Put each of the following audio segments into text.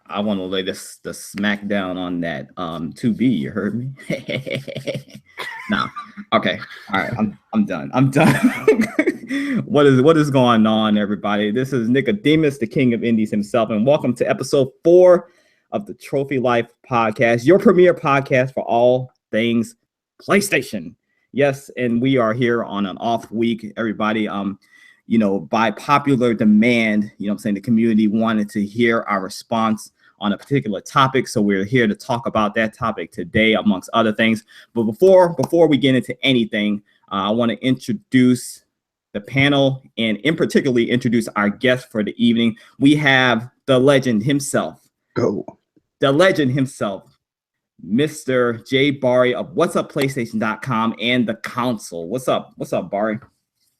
I want to lay the smack down on that 2B. You heard me? Nah. Okay. All right. I'm done. I'm done. What is going on, everybody? This is Nicodemus, the king of indies himself, and welcome to episode 4 of the Trophy Life podcast, your premier podcast for all things PlayStation. Yes, and we are here on an off week, everybody. By popular demand, I'm saying, the community wanted to hear our response on a particular topic, so we're here to talk about that topic today, amongst other things. But before we get into anything, I want to introduce the panel and in particularly introduce our guest for the evening. We have the legend himself. The legend himself, Mr. Jay Bari of What's Up PlayStation.com and the Council. What's up, Bari?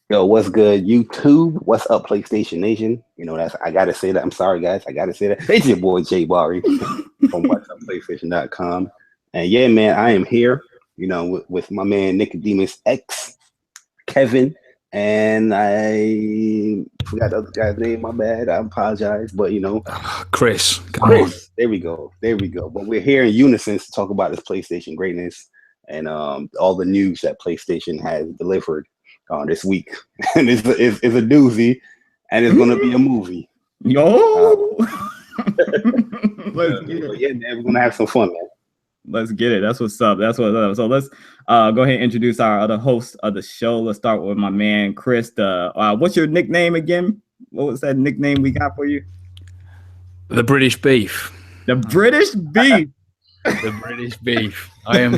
Yo, what's good, YouTube? What's up, PlayStation Nation? I gotta say that. I'm sorry, guys. I gotta say that. It's your boy Jay Bari from What's Up PlayStation.com. And yeah, man, I am here, with my man Nicodemus X, Kevin, and I forgot the other guy's name. My bad. I apologize, but Chris. Chris. There we go. But we're here in unison to talk about this PlayStation greatness and all the news that PlayStation has delivered this week. And it's a doozy, and it's gonna be a movie. Yo, let's get it. Yeah, man, we're gonna have some fun, man. Let's get it. That's what's up. So let's go ahead and introduce our other host of the show. Let's start with my man Chris. What's your nickname again? What was that nickname we got for you? The British Beef. The British Beef. The British Beef. I am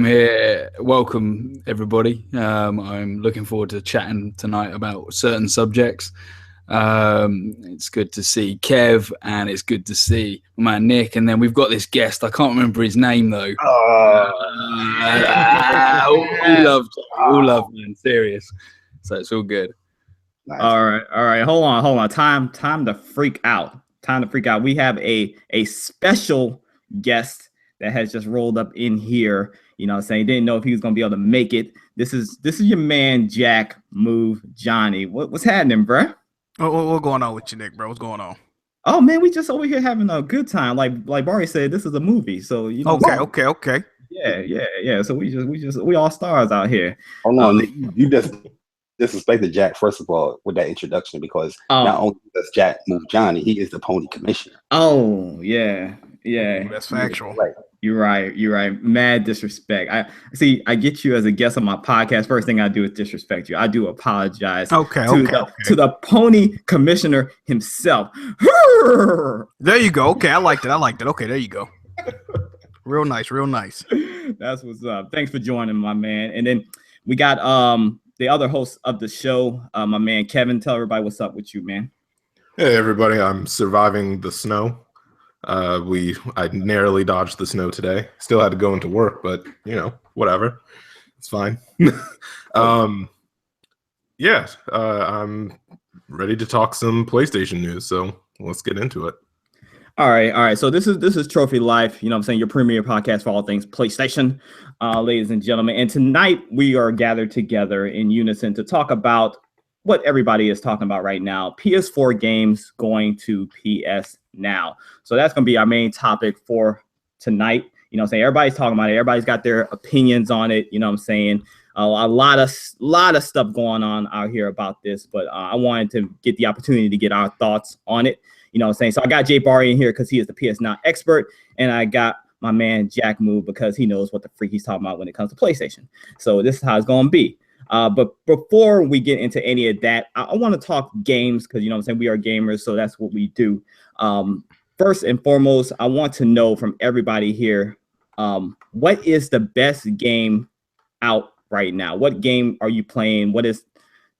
here. Welcome, everybody. I'm looking forward to chatting tonight about certain subjects. It's good to see Kev, and it's good to see my man Nick. And then we've got this guest. I can't remember his name though. All love, man. Serious. So it's all good. Nice. All right. Hold on. Time to freak out. We have a special guest that has just rolled up in here, saying didn't know if he was gonna be able to make it. This is your man Jack Move Johnny. What's happening, bruh? What's going on with you, Nick, bro? What's going on? Oh man, we just over here having a good time. Like Barry said, this is a movie, so Okay. Yeah. So we all stars out here. Hold on, you just disrespected Jack, first of all, with that introduction, because not only does Jack Move Johnny, he is the pony commissioner. Oh yeah. That's factual. Right. You're right. Mad disrespect. I get you as a guest on my podcast. First thing I do is disrespect you. I do apologize. To the pony commissioner himself. There you go. Okay, I liked it. Okay, there you go. Real nice. That's what's up. Thanks for joining, my man. And then we got the other host of the show, my man Kevin. Tell everybody what's up with you, man. Hey everybody, I'm surviving the snow. I narrowly dodged the snow today. Still had to go into work, but whatever. It's fine. I'm ready to talk some PlayStation news, so let's get into it. All right. So this is Trophy Life, I'm saying, your premier podcast for all things PlayStation, ladies and gentlemen. And tonight we are gathered together in unison to talk about what everybody is talking about right now: PS4 games going to PS Now. So that's going to be our main topic for tonight. Saying everybody's talking about it. Everybody's got their opinions on it. I'm saying a lot of stuff going on out here about this, but I wanted to get the opportunity to get our thoughts on it. Saying, so I got Jay Bari in here because he is the PS Now expert, and I got my man Jack Move because he knows what the freak he's talking about when it comes to PlayStation. So this is how it's going to be. But before we get into any of that, I want to talk games because, we are gamers, so that's what we do. First and foremost, I want to know from everybody here, what is the best game out right now? What game are you playing? What is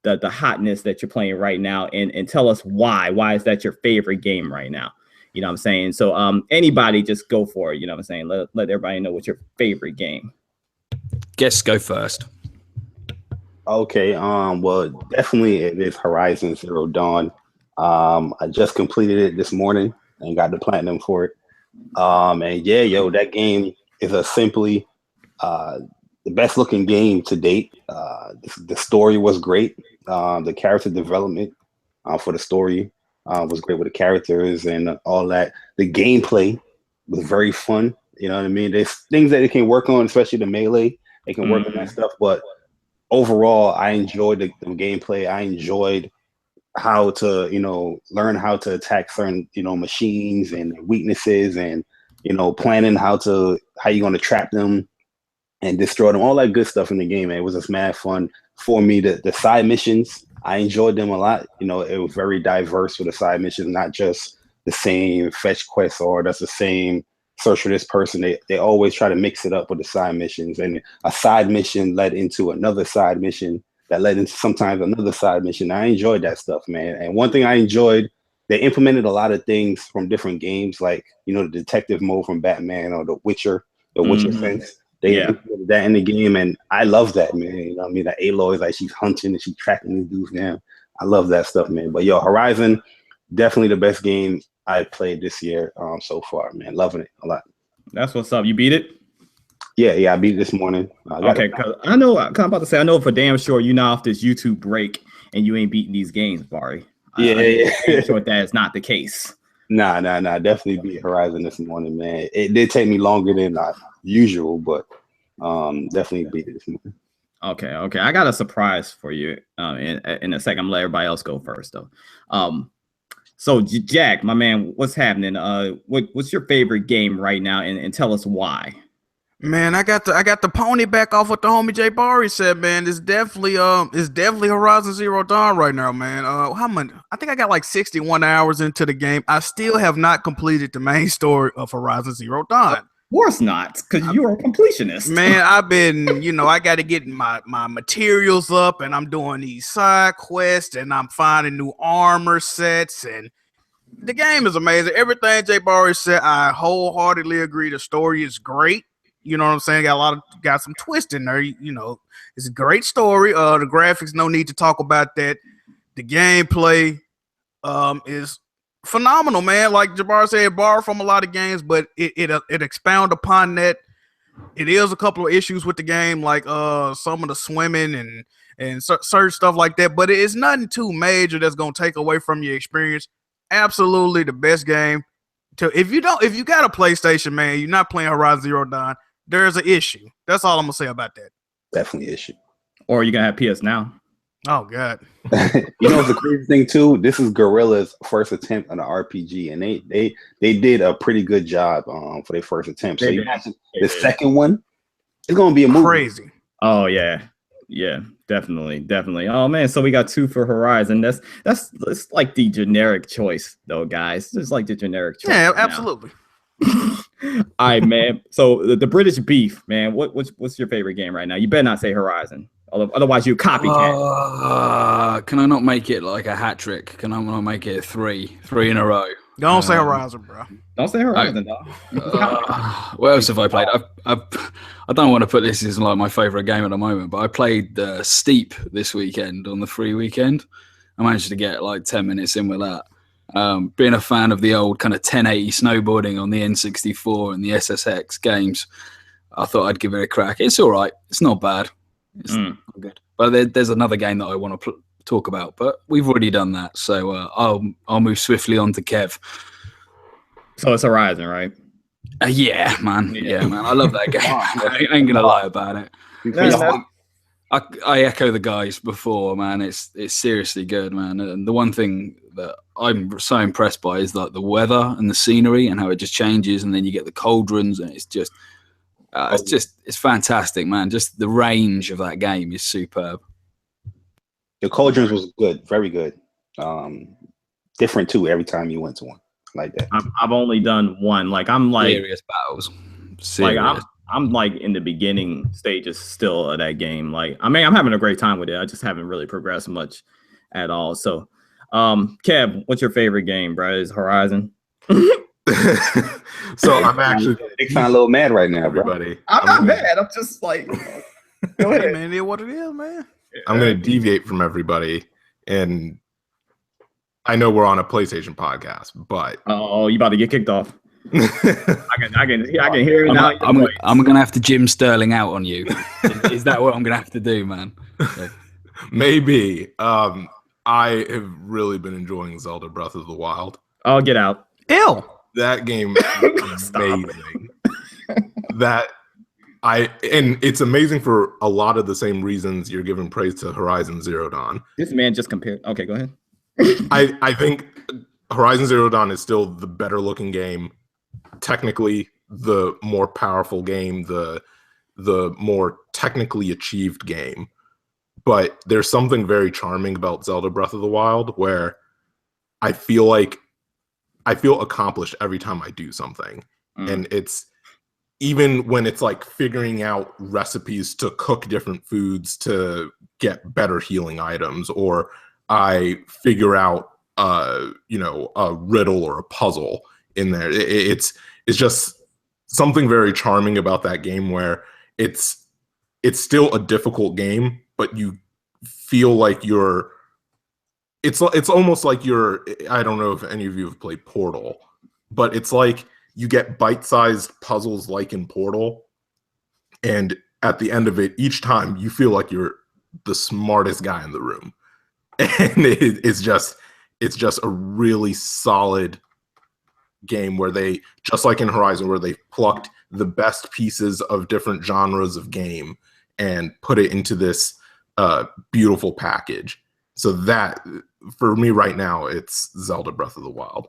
the hotness that you're playing right now? And tell us why. Why is that your favorite game right now? So anybody just go for it. Let everybody know what's your favorite game. Guests go first. Okay, well, definitely it is Horizon Zero Dawn. I just completed it this morning and got the platinum for it. And yeah, that game is simply the best looking game to date. The story was great. The character development for the story Was great with the characters and all that. The gameplay was very fun. You know what I mean? There's things that they can work on, especially the melee. They can work on that stuff. But overall, I enjoyed the gameplay. I enjoyed how to, learn how to attack certain, machines and weaknesses, and, planning how you're going to trap them and destroy them. All that good stuff in the game, man. It was just mad fun for me. The side missions, I enjoyed them a lot. It was very diverse with the side missions, not just the same fetch quest or that's the same search for this person. They always try to mix it up with the side missions, and a side mission led into another side mission that led into sometimes another side mission. I enjoyed that stuff, man. And one thing I enjoyed, they implemented a lot of things from different games, like, the detective mode from Batman or the Witcher sense. They implemented that in the game, and I love that, man. You know what I mean? That Aloy is like she's hunting and she's tracking these dudes down. I love that stuff, man. But Horizon, definitely the best game I played this year so far, man. Loving it a lot. That's what's up. You beat it? Yeah, I beat it this morning. Okay, because I know I'm about to say, I know for damn sure you're not off this YouTube break and you ain't beating these games, Bari. I'm sure that is not the case. Nah. Definitely beat Horizon this morning, man. It did take me longer than usual, but definitely beat it this morning. Okay. I got a surprise for you in a second. I'm gonna let everybody else go first, though. So Jack, my man, what's happening? What's your favorite game right now, and tell us why? Man, I got the pony back off what the homie Jay Bari said, man. It's definitely Horizon Zero Dawn right now, man. How many? I think I got like 61 hours into the game. I still have not completed the main story of Horizon Zero Dawn. Of course not, because you're a completionist. Man, I've been, I got to get my materials up, and I'm doing these side quests, and I'm finding new armor sets, and the game is amazing. Everything Jay Bari said, I wholeheartedly agree. The story is great. You know what I'm saying? Got some twist in there. It's a great story. The graphics, no need to talk about that. The gameplay is phenomenal, man. Like Jabbar said, borrowed from a lot of games, but it expound upon that. It is a couple of issues with the game, like some of the swimming and certain stuff like that. But it's nothing too major that's gonna take away from your experience. Absolutely the best game. If you got a PlayStation, man, you're not playing Horizon Zero Dawn. There's an issue. That's all I'm gonna say about that. Definitely an issue. Or you're gonna have PS Now. Oh God. What's the crazy thing too? This is Guerrilla's first attempt on an RPG, and they did a pretty good job for their first attempt. So you imagine the second one, it's gonna be a movie. Crazy. Oh yeah, definitely. Oh man, so we got 2 for Horizon. That's like the generic choice, though, guys. It's like the generic choice. Yeah, absolutely. All right, man. So the British Beef, man. What's your favorite game right now? You better not say Horizon, otherwise you copycat. Can I not make it like a hat trick? Can I not make it three in a row? Don't say Horizon, bro. Don't say Horizon, dog. What else have I played? I don't want to put this as like my favorite game at the moment, but I played Steep this weekend on the free weekend. I managed to get like 10 minutes in with that. Being a fan of the old kind of 1080 snowboarding on the N64 and the SSX games, I thought I'd give it a crack. It's all right. It's not bad. It's not good. But there's another game that I want to talk about, but we've already done that. So I'll move swiftly on to Kev. So it's Horizon, right? Yeah, man. I love that game. I ain't gonna lie about it. I echo the guys before, man. It's seriously good, man. And the one thing that I'm so impressed by is like the weather and the scenery and how it just changes, and then you get the cauldrons, and it's fantastic, man. Just the range of that game is superb. The cauldrons was good, very good. Different too every time you went to one like that. I've only done one. Like I'm like serious battles. Like I'm like in the beginning stages still of that game. Like I mean, I'm having a great time with it. I just haven't really progressed much at all. So, Kev, what's your favorite game, bro? Is Horizon? So I'm actually a little mad right now, everybody. I'm not mad. I'm just like, go ahead, man. It is what it is, man. I'm going to deviate from everybody, and I know we're on a PlayStation podcast, but oh, you about to get kicked off. I can hear it now. I'm gonna have to Jim Sterling out on you. Is that what I'm gonna have to do, man? Okay. Maybe. I have really been enjoying Zelda Breath of the Wild. Oh, get out. Ew. That game is Stop. amazing. And it's amazing for a lot of the same reasons you're giving praise to Horizon Zero Dawn. This man just compared. Okay, go ahead. I think Horizon Zero Dawn is still the better looking game, technically the more powerful game, the more technically achieved game. But there's something very charming about Zelda Breath of the Wild where I feel accomplished every time I do something. And it's even when it's like figuring out recipes to cook different foods to get better healing items, or I figure out a riddle or a puzzle in there. It's just something very charming about that game where it's still a difficult game, but you feel like it's almost like I don't know if any of you have played Portal, but it's like you get bite-sized puzzles like in Portal, and at the end of it, each time you feel like you're the smartest guy in the room. And it's just a really solid game where they, just like in Horizon, where they plucked the best pieces of different genres of game and put it into this beautiful package. So that, for me right now, it's Zelda Breath of the Wild.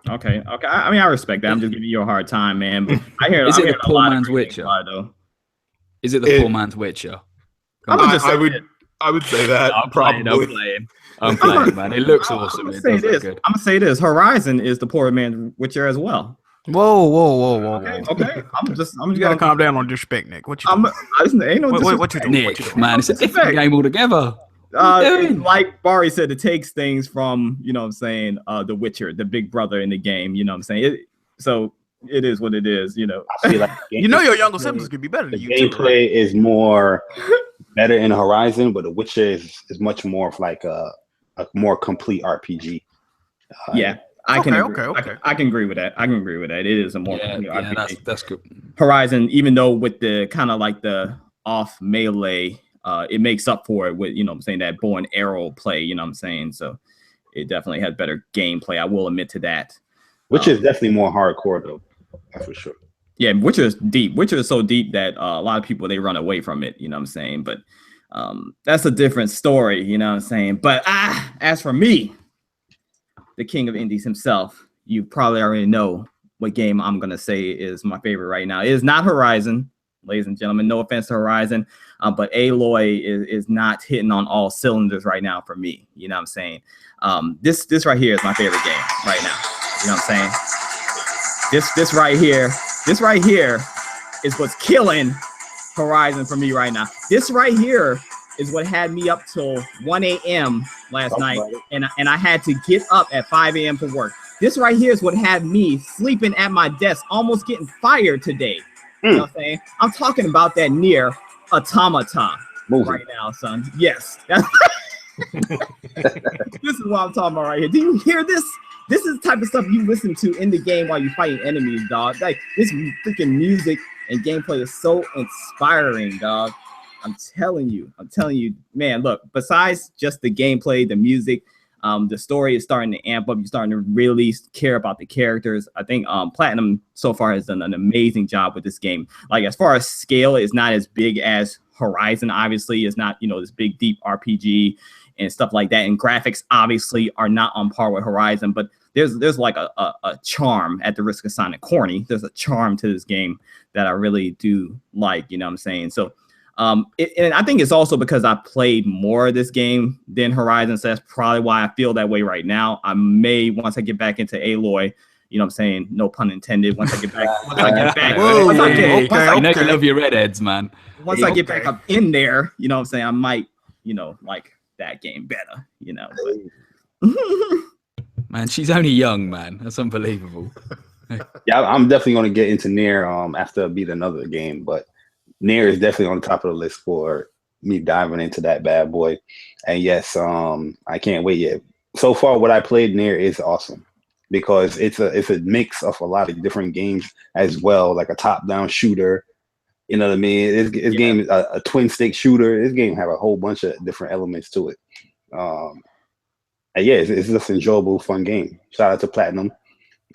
Okay. I mean, I respect that. I'm just giving you a hard time, man. But I hear. Is I it hear the a poor lot of man's great things Witcher? about it, though. Is it the poor man's Witcher? I would say that. I'm probably. playing, man. It looks awesome. It does look good. I'm gonna say this. Horizon is the poor man's Witcher as well. Whoa. Okay. I'm just You gotta calm down on disrespect, Nick. What you I'm. doing? Listen, ain't no What you disrespect. doing? Nick, man, it's a different game altogether. Like Barry said, it takes things from, you know what I'm saying, The Witcher, the big brother in the game, you know what I'm saying? So it is what it is, you know. I feel like You know your younger siblings could be better the than you. gameplay is more better in Horizon, but The Witcher is much more of like a more complete RPG. Yeah, I can agree. Okay. I can agree with that. It is a more complete RPG. That's good. Horizon, even though with the kind of like the off melee, it makes up for it with, you know what I'm saying, that bow and arrow play, you know what I'm saying? So it definitely has better gameplay. I will admit to that. Which is definitely more hardcore though. That's for sure. Yeah, Witcher is deep. Witcher is so deep that a lot of people, they run away from it, you know what I'm saying? But that's a different story, you know what I'm saying? But as for me, the king of indies himself, you probably already know what game I'm going to say is my favorite right now. It is not Horizon, ladies and gentlemen. No offense to Horizon, but Aloy is not hitting on all cylinders right now for me. You know what I'm saying? This right here is my favorite game right now. You know what I'm saying? This right here is what's killing Horizon for me right now. This right here is what had me up till 1 a.m. last night, and I had to get up at 5 a.m. for work. This right here is what had me sleeping at my desk, almost getting fired today. You know what I'm saying? I'm talking about that Nier Automata right now, son. Yes. This is what I'm talking about right here. Do you hear this? This is the type of stuff you listen to in the game while you're fighting enemies, dog. Like, this freaking music and gameplay is so inspiring, dog. I'm telling you, man, look, besides just the gameplay, the music, the story is starting to amp up. You're starting to really care about the characters. I think Platinum so far has done an amazing job with this game. Like, as far as scale, it's not as big as Horizon, obviously. It's not, you know, this big, deep RPG and stuff like that. And graphics, obviously, are not on par with Horizon. But there's like a charm, at the risk of sounding corny. There's a charm to this game that I really do like, you know what I'm saying? So, and I think it's also because I played more of this game than Horizon, so that's probably why I feel that way right now. I may, once I get back into Aloy, you know what I'm saying, no pun intended, once I get back, I know you love your redheads, man. Once I get back up in there, you know what I'm saying, I might, you know, like that game better, you know. But man, she's only young, man. That's unbelievable. Yeah, I'm definitely going to get into Nier after I beat another game, but Nier is definitely on the top of the list for me diving into that bad boy. And yes, I can't wait yet. So far, what I played Nier is awesome because it's a mix of a lot of different games as well, like a top-down shooter. You know what I mean? This game is a twin stick shooter. This game have a whole bunch of different elements to it. Yeah, it's just an enjoyable, fun game. Shout out to Platinum,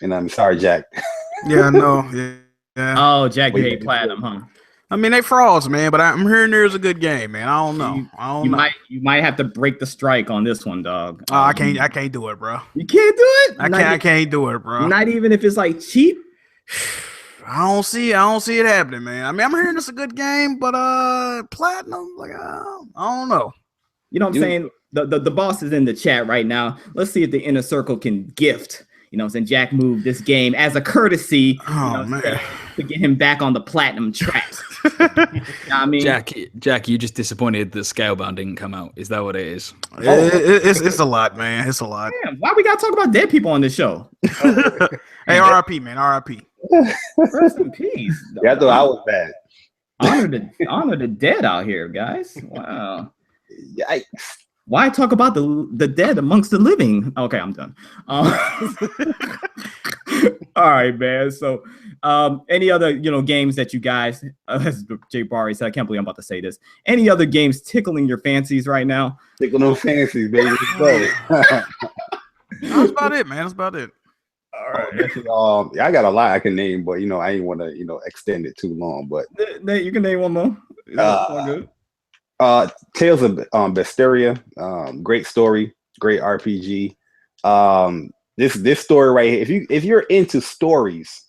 and I'm sorry, Jack. Yeah, I know. Yeah. Oh, Jack, you Wait, hate Platinum, huh? I mean, they frauds, man, but I'm hearing there's a good game, man. I don't know. You might have to break the strike on this one, dog. I can't do it, bro. You can't do it. I can't do it, bro. Not even if it's like cheap. I don't see it happening, man. I mean, I'm hearing it's a good game, but Platinum, like I don't know. You know what I'm saying? The boss is in the chat right now. Let's see if the inner circle can gift. You know what I'm saying? Jack moved this game as a courtesy. Oh, man. To get him back on the platinum track. You know what I mean? Jack, you just disappointed that Scalebound didn't come out. Is that what it is? It's a lot, man. It's a lot. Damn, why we gotta talk about dead people on this show? Hey, RIP, man. RIP. Rest in peace. Yeah, I thought I was bad. Honor the dead out here, guys. Wow. Yikes. Why talk about the dead amongst the living? Okay, I'm done. All right, man. So, any other games that you guys, as Jay Barry said, I can't believe I'm about to say this. Any other games tickling your fancies right now? Tickling those fancies, baby. That's about it, man. That's about it. All right. I got a lot I can name, but I ain't want to extend it too long. But you can name one more. Good. Tales of Bestiria, great story, great RPG. This story right here, if you're into stories,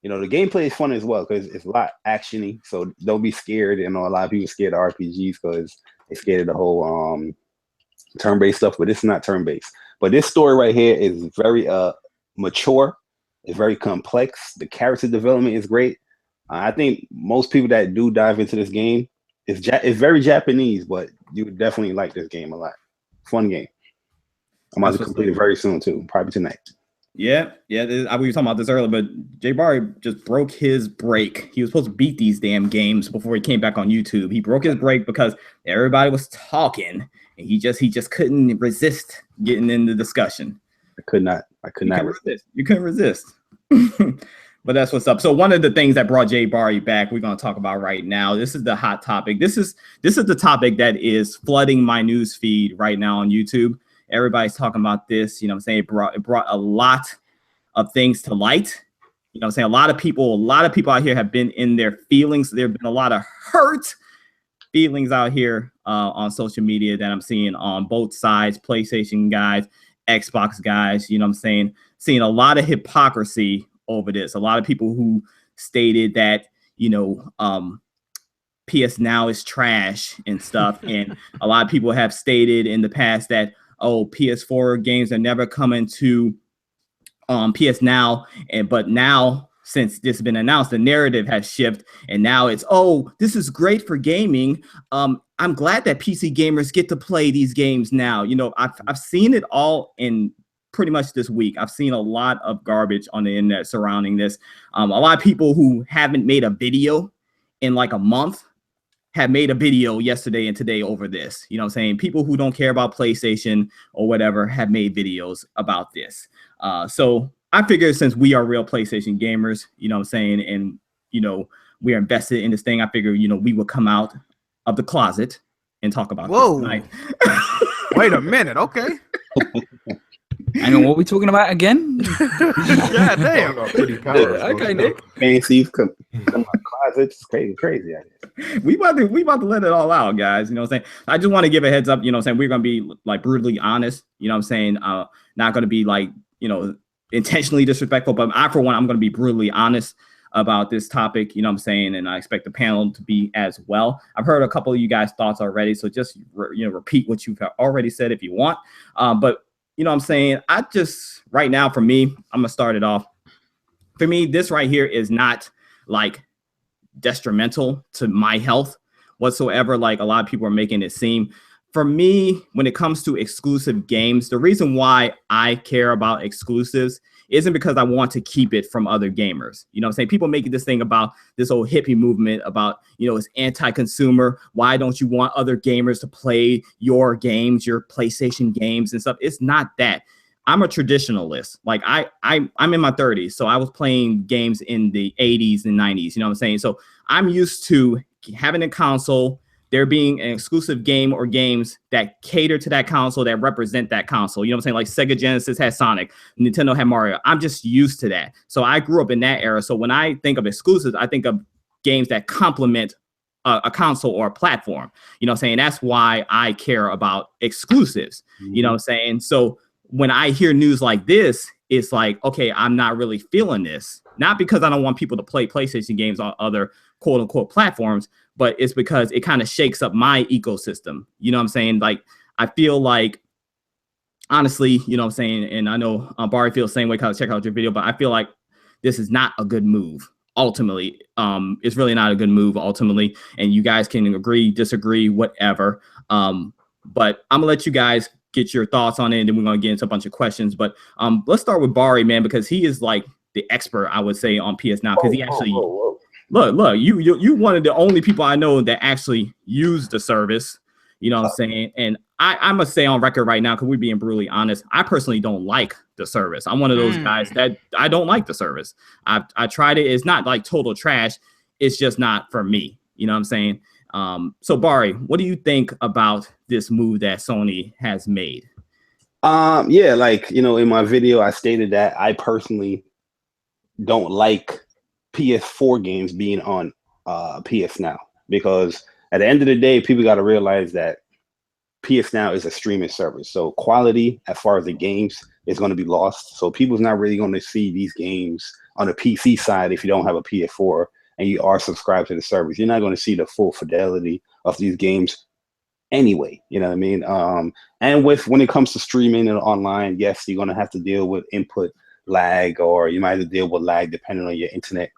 the gameplay is fun as well because it's a lot actiony. So don't be scared. A lot of people are scared of RPGs because they're scared of the whole turn-based stuff, but it's not turn-based. But this story right here is very mature. It's very complex. The character development is great. I think most people that do dive into this game, it's very Japanese, but you would definitely like this game a lot. Fun game. I'm about to complete it very soon too, probably tonight. Yeah. We were talking about this earlier, but Jay Barry just broke his break. He was supposed to beat these damn games before he came back on YouTube. He broke his break because everybody was talking, and he just couldn't resist getting in the discussion. I could not resist. You couldn't resist. But that's what's up. So one of the things that brought Jay Barry back, we're going to talk about right now. This is the hot topic. This is the topic that is flooding my news feed right now on YouTube. Everybody's talking about this. You know what I'm saying? It brought a lot of things to light. You know what I'm saying? A lot of people out here have been in their feelings. There have been a lot of hurt feelings out here on social media that I'm seeing on both sides, PlayStation guys, Xbox guys. You know what I'm saying? Seeing a lot of hypocrisy over this. A lot of people who stated that, PS Now is trash and stuff. And a lot of people have stated in the past that, PS4 games are never coming to PS Now. But now, since this has been announced, the narrative has shifted. And now it's, this is great for gaming. I'm glad that PC gamers get to play these games now. I've seen it all in pretty much this week. I've seen a lot of garbage on the internet surrounding this. A lot of people who haven't made a video in like a month have made a video yesterday and today over this. You know what I'm saying? People who don't care about PlayStation or whatever have made videos about this. So I figure since we are real PlayStation gamers, you know what I'm saying, and, we are invested in this thing, I figure, we will come out of the closet and talk about this tonight. Wait a minute. Okay. Hang on, what are we talking about again? God damn. Okay, Nick. Fancies come out closets. Crazy. We about to let it all out, guys. You know what I'm saying? I just want to give a heads up. You know what I'm saying? We're gonna be like brutally honest. You know what I'm saying? Not gonna be like intentionally disrespectful, but I, for one, I'm gonna be brutally honest about this topic. You know what I'm saying? And I expect the panel to be as well. I've heard a couple of you guys' thoughts already, so just repeat what you've already said if you want. But you know what I'm saying? I just, right now, for me, I'm going to start it off. For me, this right here is not like detrimental to my health whatsoever, like a lot of people are making it seem. For me, when it comes to exclusive games, the reason why I care about exclusives isn't because I want to keep it from other gamers. You know what I'm saying? People making this thing about this old hippie movement about, it's anti-consumer. Why don't you want other gamers to play your games, your PlayStation games and stuff? It's not that. I'm a traditionalist. Like I'm in my 30s, so I was playing games in the 80s and 90s. You know what I'm saying? So I'm used to having a console, there being an exclusive game or games that cater to that console, that represent that console. You know what I'm saying? Like Sega Genesis had Sonic, Nintendo had Mario. I'm just used to that. So I grew up in that era. So when I think of exclusives, I think of games that complement a console or a platform. You know what I'm saying? That's why I care about exclusives. You know what I'm saying? So when I hear news like this, it's like, okay, I'm not really feeling this. Not because I don't want people to play PlayStation games on other quote unquote platforms, but it's because it kind of shakes up my ecosystem. You know what I'm saying? Like, I feel like, honestly, you know what I'm saying? And I know Barry feels the same way because I check out your video, but I feel like this is not a good move. Ultimately, it's really not a good move ultimately. And you guys can agree, disagree, whatever. But I'm gonna let you guys get your thoughts on it, and then we're gonna get into a bunch of questions. But let's start with Barry, man, because he is like the expert, I would say, on PS Now, because he actually look, you one of the only people I know that actually use the service. You know what I'm saying? And I must say on record right now, because we're being brutally honest, I personally don't like the service. I'm one of those guys that I don't like the service. I tried it. It's not like total trash. It's just not for me. You know what I'm saying? So Barry, what do you think about this move that Sony has made? Yeah, like, you know, in my video, I stated that I personally don't like PS4 games being on PS Now, because at the end of the day, people got to realize that PS Now is a streaming service. So quality as far as the games is going to be lost. So people's not really going to see these games on the PC side if you don't have a PS4 and you are subscribed to the service. You're not going to see the full fidelity of these games anyway. You know what I mean? And when it comes to streaming and online, yes, you're going to have to deal with input lag, or you might have to deal with lag depending on your internet.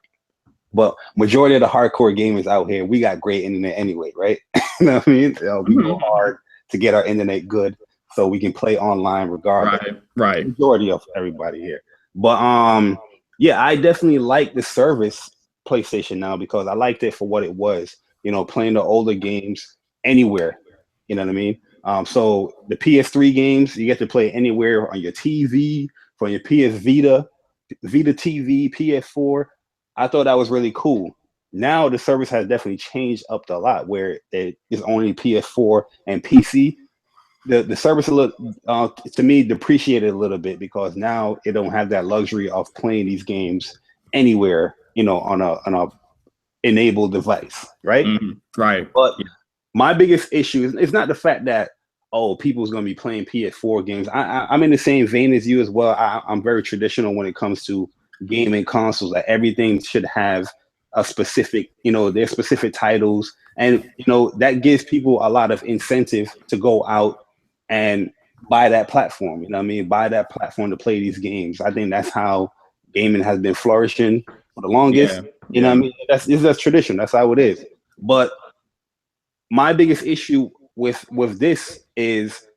But majority of the hardcore gamers out here, we got great internet anyway, right? You know what I mean? We go hard to get our internet good so we can play online regardless. Right. Majority of everybody here. But yeah, I definitely like the service PlayStation Now, because I liked it for what it was, you know, playing the older games anywhere. You know what I mean? So the PS3 games, you get to play anywhere on your TV, from your PS Vita TV, PS4. I thought that was really cool. Now the service has definitely changed up a lot, where it is only PS4 and PC. The service a little, to me, depreciated a little bit, because now it don't have that luxury of playing these games anywhere, you know, on a enabled device, right? Right. But my biggest issue is not the fact that, oh, people's going to be playing PS4 games. I'm in the same vein as you as well. I'm very traditional when it comes to gaming consoles. That everything should have a specific, you know, their specific titles, and you know that gives people a lot of incentive to go out and buy that platform. You know what I mean? Buy that platform to play these games. I think that's how gaming has been flourishing for the longest. You know what I mean? That's tradition. That's how it is. But my biggest issue with this is,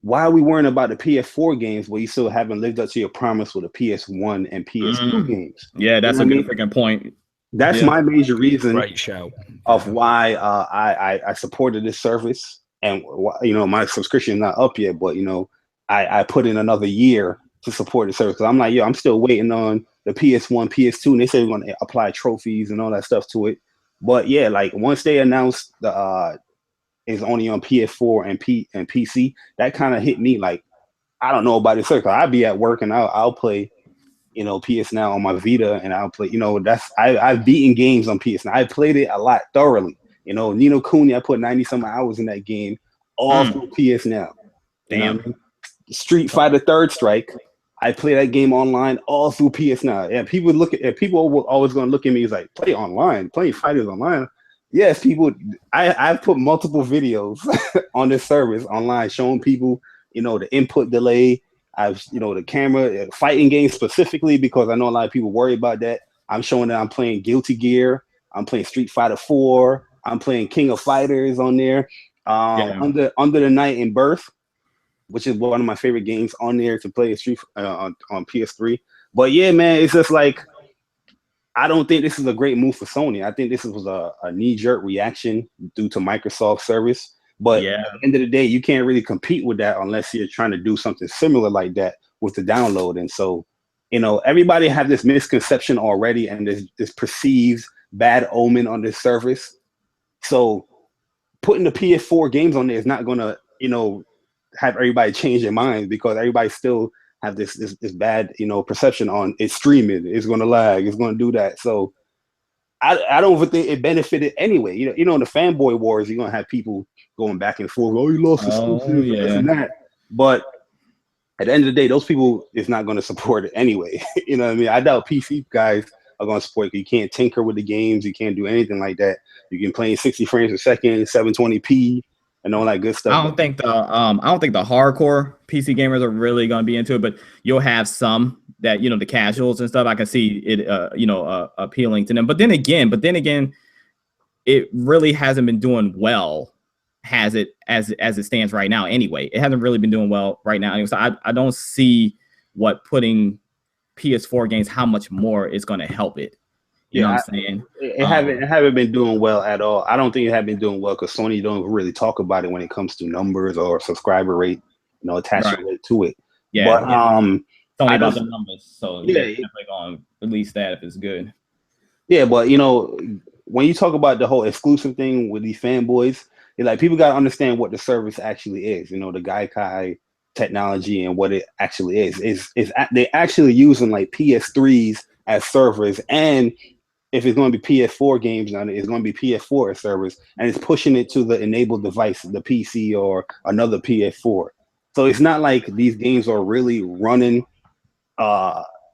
why are we worrying about the PS4 games where you still haven't lived up to your promise with the PS1 and PS2 games? Yeah, that's a good freaking point. That's my major reason Great shout. of why I supported this service. And, you know, my subscription is not up yet, but, you know, I put in another year to support the service. Because I'm like, yo, I'm still waiting on the PS1, PS2, and they say we're going to apply trophies and all that stuff to it. But yeah, like once they announced the is only on PS4 and PC, that kind of hit me like, I don't know about this service. I'll be at work and I'll play, you know, PS Now on my Vita, and I'll play, you know, I've beaten games on PS Now. I played it a lot thoroughly. You know, Nino Kuni, I put 90 some hours in that game, all through PS Now. Damn. Street Fighter Third Strike, I play that game online all through PS Now. And people always going to look at me as like, play online, playing fighters online. Yes, people. I've put multiple videos on this service online showing people, you know, the input delay. You know, the camera, fighting games specifically, because I know a lot of people worry about that. I'm showing that I'm playing Guilty Gear. I'm playing Street Fighter 4. I'm playing King of Fighters on there. Under the Night in Birth, which is one of my favorite games on there to play on PS3. But yeah, man, it's just like, I don't think this is a great move for Sony. I think this was a knee-jerk reaction due to Microsoft's service. But at the end of the day, you can't really compete with that unless you're trying to do something similar like that with the download. And so, you know, everybody have this misconception already, and this perceived bad omen on this service. So putting the PS4 games on there is not going to, have everybody change their minds, because everybody still have this bad, perception on it's streaming, it's going to lag, it's going to do that. So I don't even think it benefited anyway. In the fanboy wars, you're going to have people going back and forth. Oh, you lost exclusive, this and that. But at the end of the day, those people is not going to support it anyway. You know what I mean? I doubt PC guys are going to support it. You can't tinker with the games. You can't do anything like that. You can play in 60 frames a second, 720p, and all that good stuff. I don't think the hardcore PC gamers are really going to be into it, but you'll have some that, the casuals and stuff. I can see it, appealing to them. But then again, it really hasn't been doing well. Has it as it stands right now? Anyway, it hasn't really been doing well right now. So I don't see what putting PS4 games, how much more is going to help it. You know what I'm saying? It haven't been doing well at all. I don't think it have been doing well because Sony don't really talk about it when it comes to numbers or subscriber rate, attachment rate to it. Yeah, but it's only about the numbers, so they're definitely going to release that if it's good. Yeah, but when you talk about the whole exclusive thing with these fanboys, like people got to understand what the service actually is. The Gaikai technology and what it actually is they actually using like PS3s as servers, and if it's going to be PS4 games on it, it's going to be PS4 as servers, and it's pushing it to the enabled device, the PC or another PS4. So it's not like these games are really running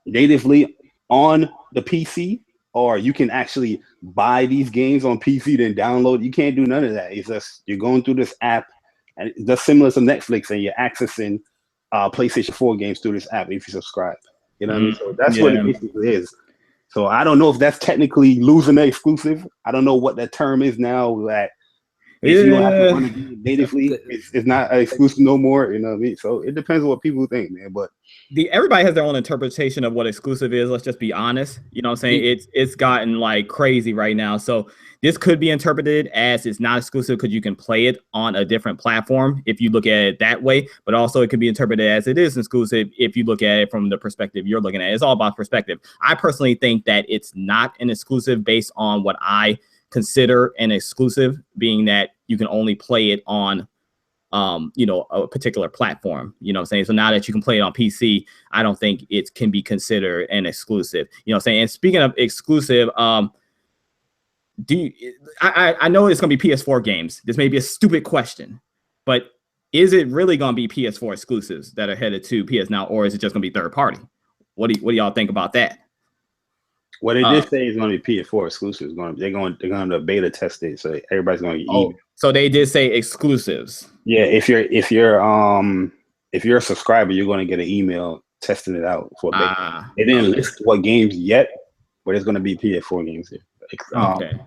natively on the PC, or you can actually buy these games on PC then download. You can't do none of that. It's just you're going through this app, and it's just similar to Netflix, and you're accessing PlayStation 4 games through this app if you subscribe. You know what I mean? So that's what it basically is. So I don't know if that's technically losing the exclusive. I don't know what that term is now. That if you don't have to run a game natively, it's not exclusive no more. You know what I mean? So it depends on what people think, man. But everybody has their own interpretation of what exclusive is. Let's just be honest. You know what I'm saying? It's gotten like crazy right now. So this could be interpreted as it's not exclusive because you can play it on a different platform if you look at it that way. But also it could be interpreted as it is exclusive if you look at it from the perspective you're looking at. It's all about perspective. I personally think that it's not an exclusive based on what I consider an exclusive, being that you can only play it on a particular platform. You know what I'm saying? So now that you can play it on PC, I don't think it can be considered an exclusive. You know what I'm saying? And speaking of exclusive, I know it's gonna be PS4 games. This may be a stupid question, but is it really gonna be PS4 exclusives that are headed to PS Now, or is it just gonna be third party? What do y'all think about that? What they did say is going to be PS4 exclusives. They're going to beta test it, so everybody's going to get email. So they did say exclusives. Yeah, if you're a subscriber, you're going to get an email testing it out. They didn't list what games yet, but it's going to be PS4 games here. Okay.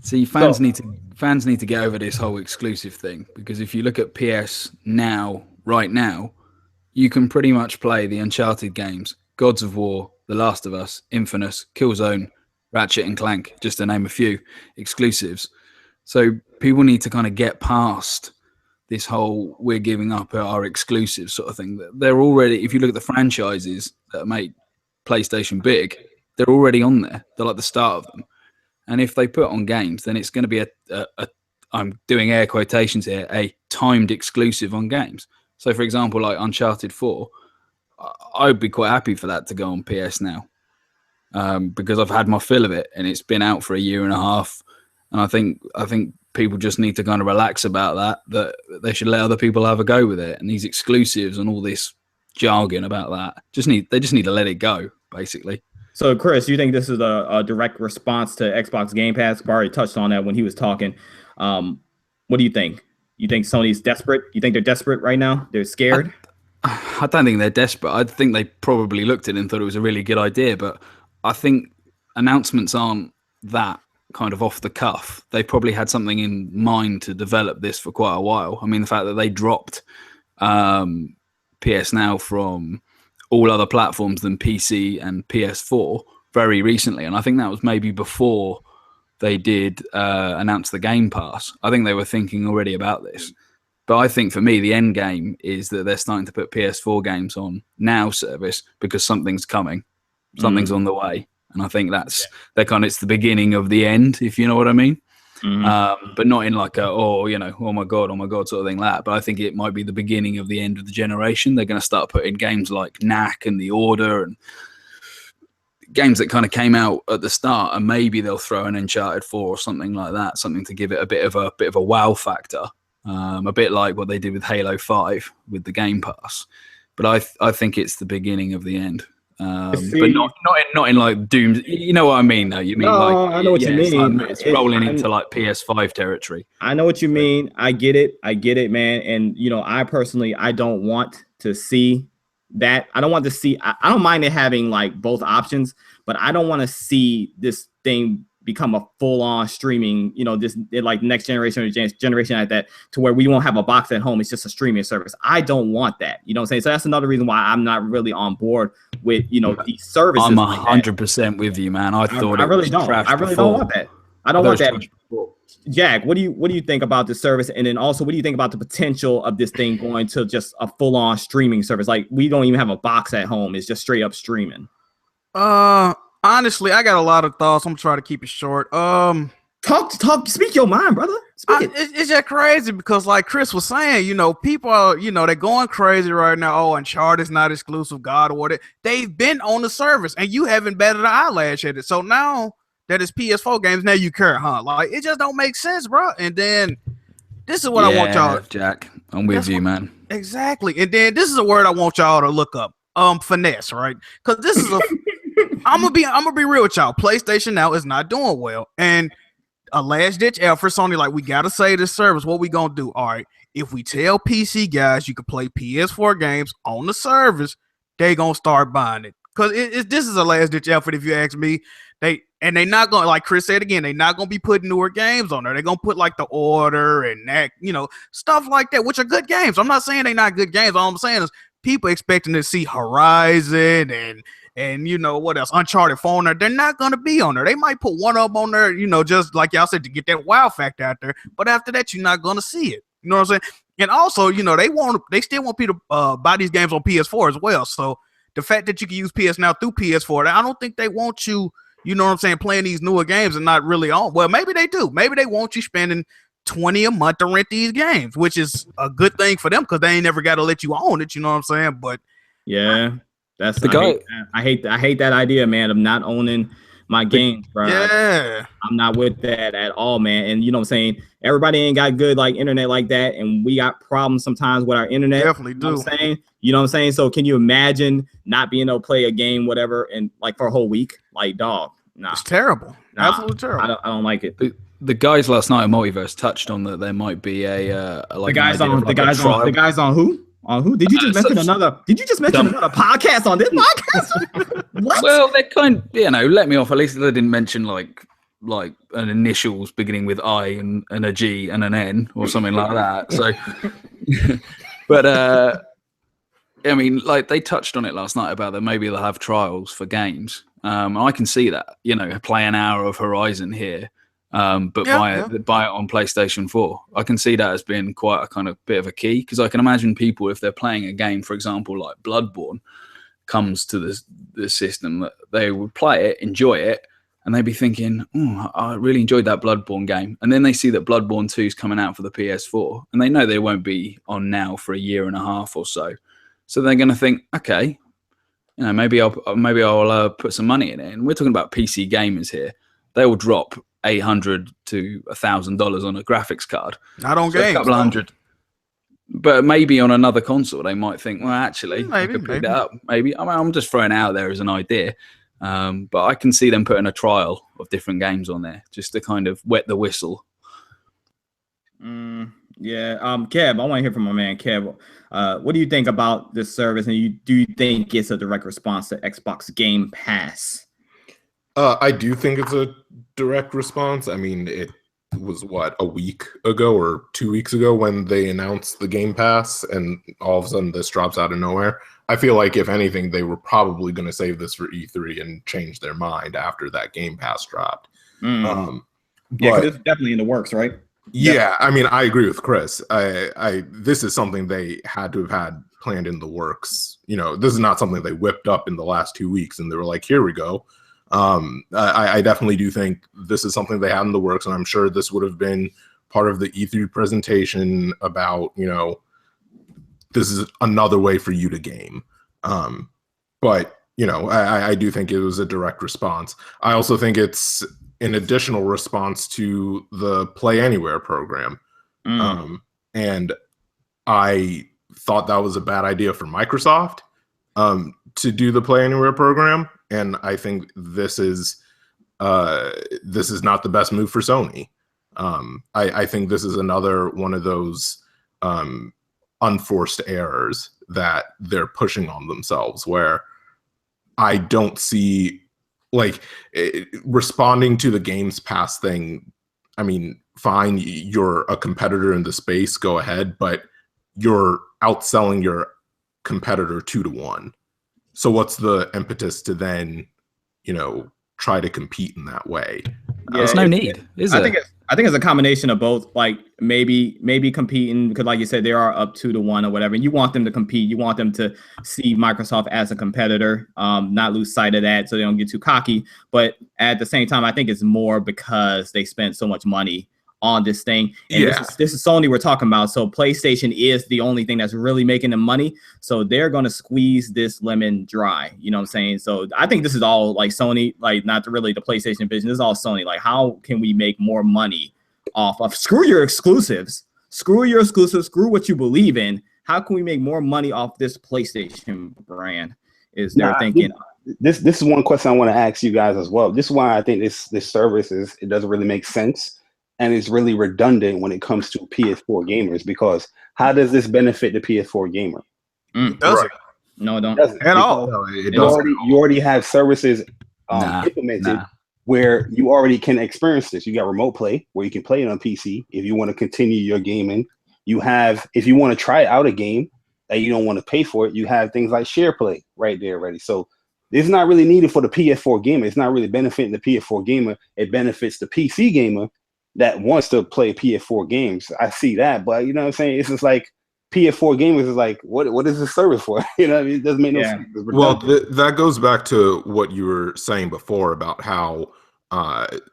See, fans need to get over this whole exclusive thing, because if you look at PS Now right now, you can pretty much play the Uncharted games, Gods of War, The Last of Us, Infamous, Killzone, Ratchet and Clank, just to name a few exclusives. So people need to kind of get past this whole we're giving up our exclusive sort of thing. They're already, if you look at the franchises that make PlayStation big, they're already on there. They're like the start of them. And if they put on games, then it's going to be I'm doing air quotations here, a timed exclusive on games. So for example, like Uncharted 4, I'd be quite happy for that to go on PS Now, because I've had my fill of it and it's been out for a year and a half. And I think people just need to kind of relax about that they should let other people have a go with it. And these exclusives and all this jargon about that, they just need to let it go, basically. So, Chris, you think this is a direct response to Xbox Game Pass? I already touched on that when he was talking. What do you think? You think Sony's desperate? You think they're desperate right now? They're scared? I don't think they're desperate. I think they probably looked at it and thought it was a really good idea. But I think announcements aren't that kind of off the cuff. They probably had something in mind to develop this for quite a while. I mean, the fact that they dropped PS Now from all other platforms than PC and PS4 very recently. And I think that was maybe before they did announce the Game Pass. I think they were thinking already about this. But I think for me, the end game is that they're starting to put PS4 games on Now service because something's coming. Something's on the way. And I think it's the beginning of the end, if you know what I mean. but not in like a, oh my god sort of thing like that. But I think it might be the beginning of the end of the generation. They're going to start putting games like Knack and The Order and games that kind of came out at the start, and maybe they'll throw an Uncharted 4 or something like that, something to give it a bit of a wow factor, a bit like what they did with Halo 5 with the Game Pass. But I think it's the beginning of the end. But not in like Doom. You know what I mean, though. You mean I know what you mean. It's rolling into like PS5 territory. I know what you mean. I get it, man. And I personally, I don't want to see that. I don't want to see. I don't mind it having like both options, but I don't want to see this thing become a full-on streaming, this like next generation or generation like that, to where we won't have a box at home. It's just a streaming service. I don't want that. You know what I'm saying? So that's another reason why I'm not really on board with these services. I'm 100% with you, man. I really don't want that. I don't want that. Jack, what do you think about the service? And then also, what do you think about the potential of this thing going to just a full-on streaming service? Like, we don't even have a box at home. It's just straight up streaming. Honestly, I got a lot of thoughts. I'm trying to keep it short. Speak your mind, brother. It's just crazy because, like Chris was saying, people are, they're going crazy right now. Oh, Uncharted's not exclusive, God or what? They've been on the service, and you haven't batted an eyelash at it. So now that it's PS4 games, now you care, huh? Like, it just don't make sense, bro. And then this is what I want y'all. Jack, I'm with you, man. Exactly. And then this is a word I want y'all to look up. Finesse, right? Because this is a. I'm gonna be real with y'all. PlayStation now is not doing well, and a last ditch effort. Sony, like, we gotta save this service. What we gonna do? All right, if we tell PC guys you can play PS4 games on the service, they gonna start buying it, because this is a last ditch effort. If you ask me, they not gonna, like Chris said again, they not gonna be putting newer games on there. They're gonna put like The Order and that, stuff like that, which are good games. I'm not saying they're not good games. All I'm saying is people expecting to see Horizon and what else? Uncharted 4 on there. They're not going to be on there. They might put one up on there, just like y'all said, to get that wow factor out there. But after that, you're not going to see it. You know what I'm saying? And also, they still want people to buy these games on PS4 as well. So the fact that you can use PS Now through PS4, I don't think they want you, playing these newer games and not really on. Well, maybe they do. Maybe they want you spending $20 a month to rent these games, which is a good thing for them because they ain't never got to let you own it. You know what I'm saying? But yeah. That's the guy. I hate that idea, man, of not owning my games, bro. Yeah. I'm not with that at all, man. And you know what I'm saying? Everybody ain't got good like internet like that, and we got problems sometimes with our internet. Definitely do. You know what I'm saying? So can you imagine not being able to play a game, whatever, and like for a whole week? Like, dog, nah. It's terrible. Nah, absolutely terrible. I don't like it. The guys last night at Multiverse touched on that there might be a like the guys on who? On who? Did you just mention another podcast on this podcast? What? Well, they kind let me off. At least they didn't mention like an initials beginning with I and a G and an N or something like that. So, but I mean, like they touched on it last night about that maybe they'll have trials for games. I can see that, play an hour of Horizon here. But buy it on PlayStation 4. I can see that as being quite a kind of bit of a key, because I can imagine people, if they're playing a game, for example, like Bloodborne, comes to the system, that they would play it, enjoy it, and they'd be thinking, I really enjoyed that Bloodborne game. And then they see that Bloodborne 2 is coming out for the PS4, and they know they won't be on now for a year and a half or so. So they're going to think, okay, maybe I'll put some money in it. And we're talking about PC gamers here. They will drop $800 to $1,000 on a graphics card. Not on games. A couple hundred. But maybe on another console, they might think, well, actually, I could pick that up. Maybe. I'm just throwing it out there as an idea. But I can see them putting a trial of different games on there just to kind of wet the whistle. Yeah. Kev, I want to hear from my man, Kev. What do you think about this service? And do you think it's a direct response to Xbox Game Pass? I do think it's a direct response. I mean, it was a week ago or 2 weeks ago when they announced the Game Pass, and all of a sudden this drops out of nowhere. I feel like if anything, they were probably going to save this for E3 and change their mind after that Game Pass dropped. Yeah, because it's definitely in the works, right? Yeah, I mean, I agree with Chris. This is something they had to have had planned in the works. This is not something they whipped up in the last 2 weeks and they were like, here we go. I definitely do think this is something they had in the works, and I'm sure this would have been part of the E3 presentation about, this is another way for you to game. But I do think it was a direct response. I also think it's an additional response to the Play Anywhere program. And I thought that was a bad idea for Microsoft to do the Play Anywhere program. And I think this is not the best move for Sony. I think this is another one of those unforced errors that they're pushing on themselves, where I don't see responding to the Games Pass thing. I mean, fine, you're a competitor in the space, go ahead, but you're outselling your competitor 2-1. So what's the impetus to then, try to compete in that way? There's no need, is I it? think it's a combination of both. Like maybe competing, because like you said, they are up 2-1 or whatever, and you want them to compete. You want them to see Microsoft as a competitor, not lose sight of that, so they don't get too cocky. But at the same time, I think it's more because they spent so much money on this thing. And this is Sony we're talking about. So PlayStation is the only thing that's really making them money. So they're going to squeeze this lemon dry. You know what I'm saying? So I think this is all like Sony, like not really the PlayStation business. This is all Sony. Like, how can we make more money off of, screw your exclusives, screw what you believe in. How can we make more money off this PlayStation brand? Is they're thinking. This is one question I want to ask you guys as well. This is why I think this service it doesn't really make sense. And it's really redundant when it comes to PS4 gamers, because how does this benefit the PS4 gamer? Does it? No, it don't. At all. No, it doesn't. You already have services implemented where you already can experience this. You got remote play where you can play it on PC if you want to continue your gaming. You have, if you want to try out a game that you don't want to pay for it, you have things like share play right there already. So it's not really needed for the PS4 gamer. It's not really benefiting the PS4 gamer. It benefits the PC gamer that wants to play PS4 games. I see that, but you know what I'm saying? It's just like PS4 gamers is like, what is this service for? You know what I mean? It doesn't make no sense. Well, that goes back to what you were saying before about how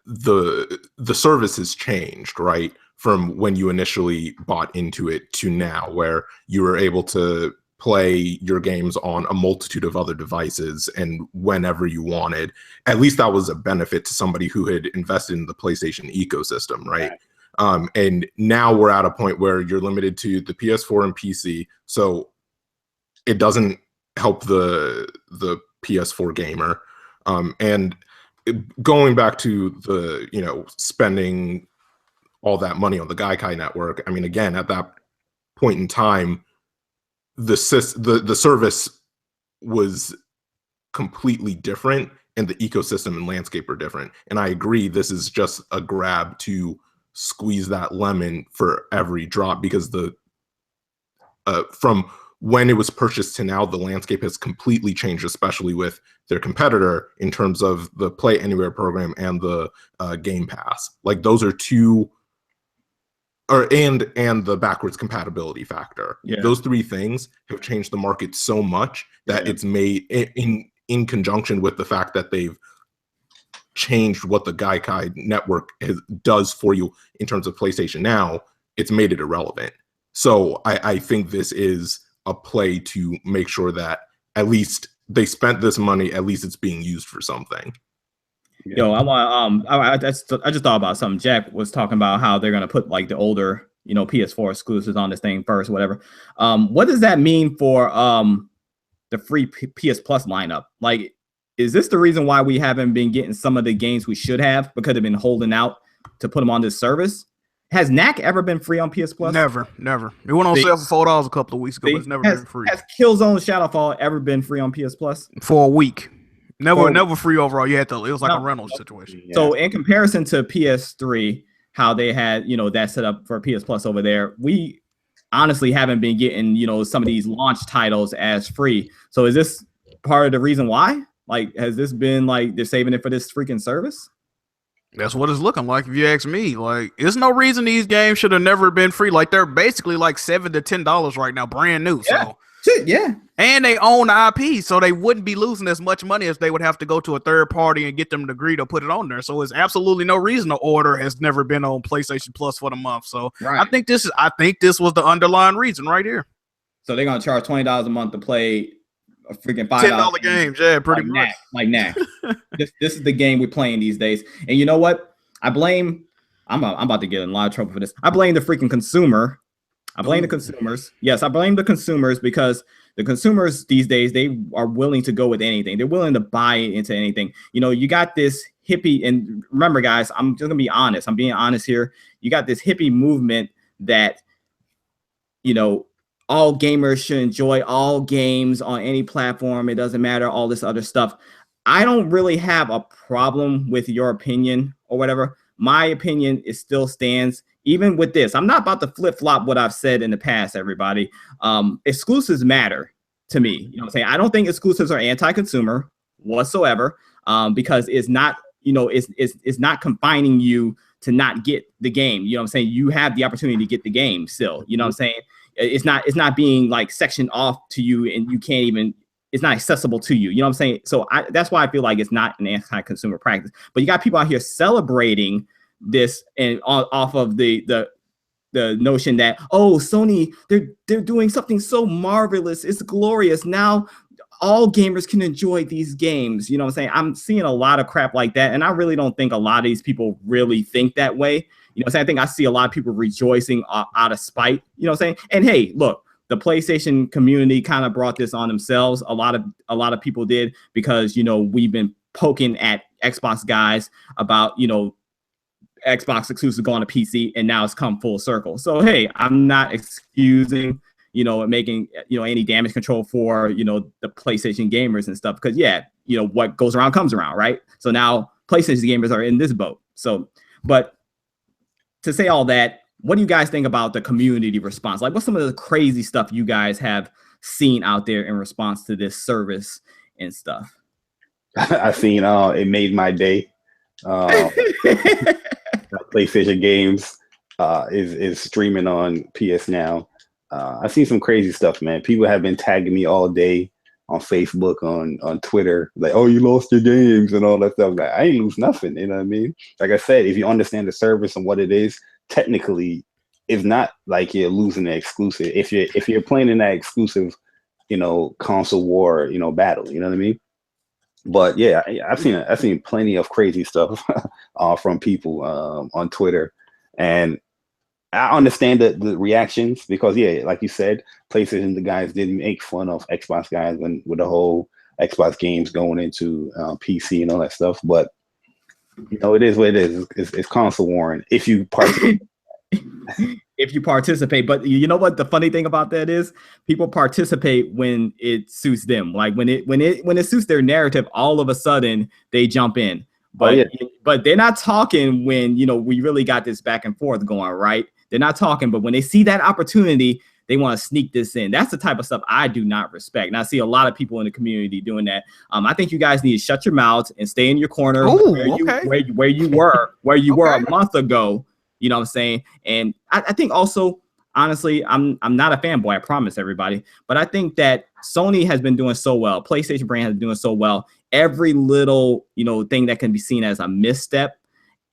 the service has changed, right? From when you initially bought into it to now, where you were able to play your games on a multitude of other devices and whenever you wanted. At least that was a benefit to somebody who had invested in the PlayStation ecosystem, right? And now we're at a point where you're limited to the PS4 and PC, so it doesn't help the PS4 gamer. And going back to the spending all that money on the Gaikai network, I mean, again, at that point in time, the service was completely different, and the ecosystem and landscape are different. And I agree, this is just a grab to squeeze that lemon for every drop, because from when it was purchased to now, the landscape has completely changed, especially with their competitor in terms of the Play Anywhere program and the Game Pass. Like, those are two. And the backwards compatibility factor. Yeah. Those three things have changed the market so much that it's made in conjunction with the fact that they've changed what the Gaikai network does for you in terms of PlayStation Now. It's made it irrelevant. So I think this is a play to make sure that at least they spent this money, at least it's being used for something. Yo, I just thought about something. Jack was talking about how they're gonna put like the older, PS4 exclusives on this thing first, whatever. What does that mean for the free PS Plus lineup? Like, is this the reason why we haven't been getting some of the games we should have, because they've been holding out to put them on this service? Has NAC ever been free on PS Plus? Never. It went on sale for $4 a couple of weeks ago, but it's never been free. Has Killzone Shadowfall ever been free on PS Plus? For a week. Never free overall. You had to. It was like a rental situation. Yeah. So in comparison to PS3, how they had that set up for PS Plus over there, we honestly haven't been getting some of these launch titles as free. So is this part of the reason why? Like, has this been like they're saving it for this freaking service? That's what it's looking like, if you ask me. Like, there's no reason these games should have never been free. Like, they're basically like $7 to $10 right now, brand new. Yeah. So Shit, yeah. And they own the IP, so they wouldn't be losing as much money as they would have to go to a third party and get them to agree to put it on there. So it's absolutely no reason to order has never been on PlayStation Plus for the month. So Right. I think this was the underlying reason right here. So they're gonna charge $20 a month to play a freaking $10 games, yeah, pretty much. Like Knack. This is the game we're playing these days. And you know what? I'm about to get in a lot of trouble for this. I blame the freaking consumer. I blame the consumers. Yes, I blame the consumers because the consumers these days, they are willing to go with anything. They're willing to buy into anything. You know, you got this hippie, and remember, guys, I'm just gonna be honest. I'm being honest here. You got this hippie movement that, you know, all gamers should enjoy all games on any platform. It doesn't matter, all this other stuff. I don't really have a problem with your opinion or whatever. My opinion is still stands. Even with this, I'm not about to flip-flop what I've said in the past, everybody. Exclusives matter to me. You know what I'm saying? I don't think exclusives are anti-consumer whatsoever, because it's not, you know, it's not confining you to not get the game. You know what I'm saying? You have the opportunity to get the game still. You know what I'm saying? It's not being like sectioned off to you and you can't even, it's not accessible to you. You know what I'm saying? So that's why I feel like it's not an anti-consumer practice. But you got people out here celebrating this and off of the notion that, oh, Sony, they're doing something so marvelous, it's glorious, now all gamers can enjoy these games. You know what I'm saying? I'm seeing a lot of crap like that, and I really don't think a lot of these people really think that way. You know what I'm saying? I think I see a lot of people rejoicing out of spite. You know what I'm saying? And hey, look, the PlayStation community kind of brought this on themselves. A lot of people did, because, you know, we've been poking at Xbox guys about, you know, Xbox exclusive going to PC, and now it's come full circle. So hey, I'm not excusing, you know, making, you know, any damage control for, you know, the PlayStation gamers and stuff, because yeah, you know, what goes around comes around, right? So now PlayStation gamers are in this boat. So, but to say all that, what do you guys think about the community response? Like, what's some of the crazy stuff you guys have seen out there in response to this service and stuff? I seen it made my day. PlayStation Games is streaming on PS Now. I've seen some crazy stuff, man. People have been tagging me all day on Facebook, on Twitter, like, oh, you lost your games and all that stuff. Like, I ain't lose nothing, you know what I mean? Like I said, if you understand the service and what it is, technically, it's not like you're losing the exclusive. If you're playing in that exclusive, you know, console war, you know, battle, you know what I mean? But yeah, I've seen plenty of crazy stuff from people on Twitter, and I understand the reactions, because yeah, like you said, PlayStation, the guys did make fun of Xbox guys with the whole Xbox games going into PC and all that stuff. But you know, it is what it is. It's console warring if you participate. If you participate. But you know what the funny thing about that is, people participate when it suits them. Like when it suits their narrative, all of a sudden they jump in. But but they're not talking when, you know, we really got this back and forth going, right? They're not talking, but when they see that opportunity, they want to sneak this in. That's the type of stuff I do not respect. And I see a lot of people in the community doing that. I think you guys need to shut your mouths and stay in your corner. Where you were a month ago. You know what I'm saying? And I think also, honestly, I'm not a fanboy, I promise everybody. But I think that Sony has been doing so well. PlayStation brand has been doing so well. Every little, you know, thing that can be seen as a misstep,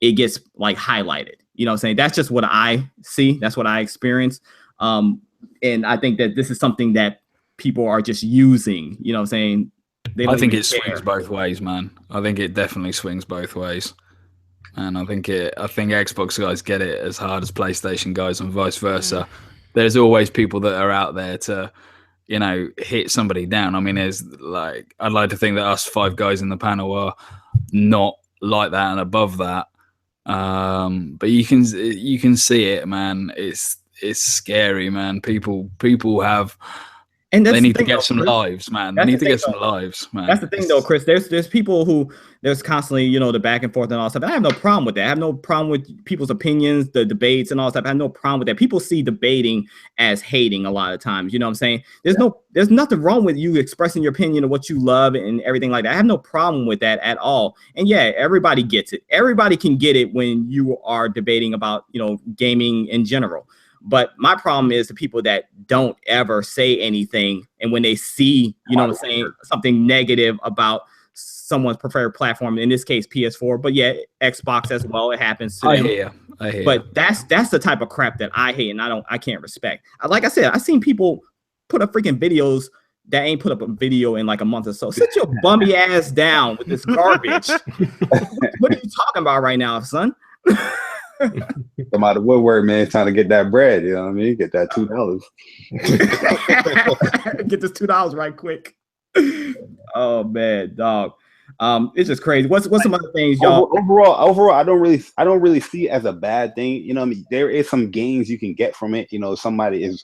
it gets like highlighted. You know what I'm saying? That's just what I see. That's what I experience. And I think that this is something that people are just using. You know what I'm saying? I think it swings both ways, man. I think it definitely swings both ways. And I think Xbox guys get it as hard as PlayStation guys, and vice versa. There's always people that are out there to, you know, hit somebody down. I mean, there's like, I'd like to think that us 5 guys in the panel are not like that and above that. But you can see it, man. It's scary, man. People have. And they need to get some lives, man. They need to get some lives, man. That's the thing, though, Chris. There's people who there's constantly, you know, the back and forth and all that stuff. And I have no problem with that. I have no problem with people's opinions, the debates and all that stuff. I have no problem with that. People see debating as hating a lot of times. You know what I'm saying? There's nothing wrong with you expressing your opinion of what you love and everything like that. I have no problem with that at all. And yeah, everybody gets it. Everybody can get it when you are debating about, you know, gaming in general. But my problem is the people that don't ever say anything, and when they see, you know what I'm saying, something negative about someone's preferred platform, in this case PS4, but yeah, Xbox as well, it happens to them. I hear. But that's the type of crap that I hate and I can't respect. Like I said, I've seen people put up freaking videos that ain't put up a video in like a month or so. Sit your bummy ass down with this garbage. What are you talking about right now, son? Come out of woodwork, man, trying to get that bread. You know what I mean? Get that $2. Get this $2 right quick. Oh man, dog. It's just crazy. What's some other things, y'all? Overall, I don't really see it as a bad thing. You know what I mean? There is some gains you can get from it. You know, somebody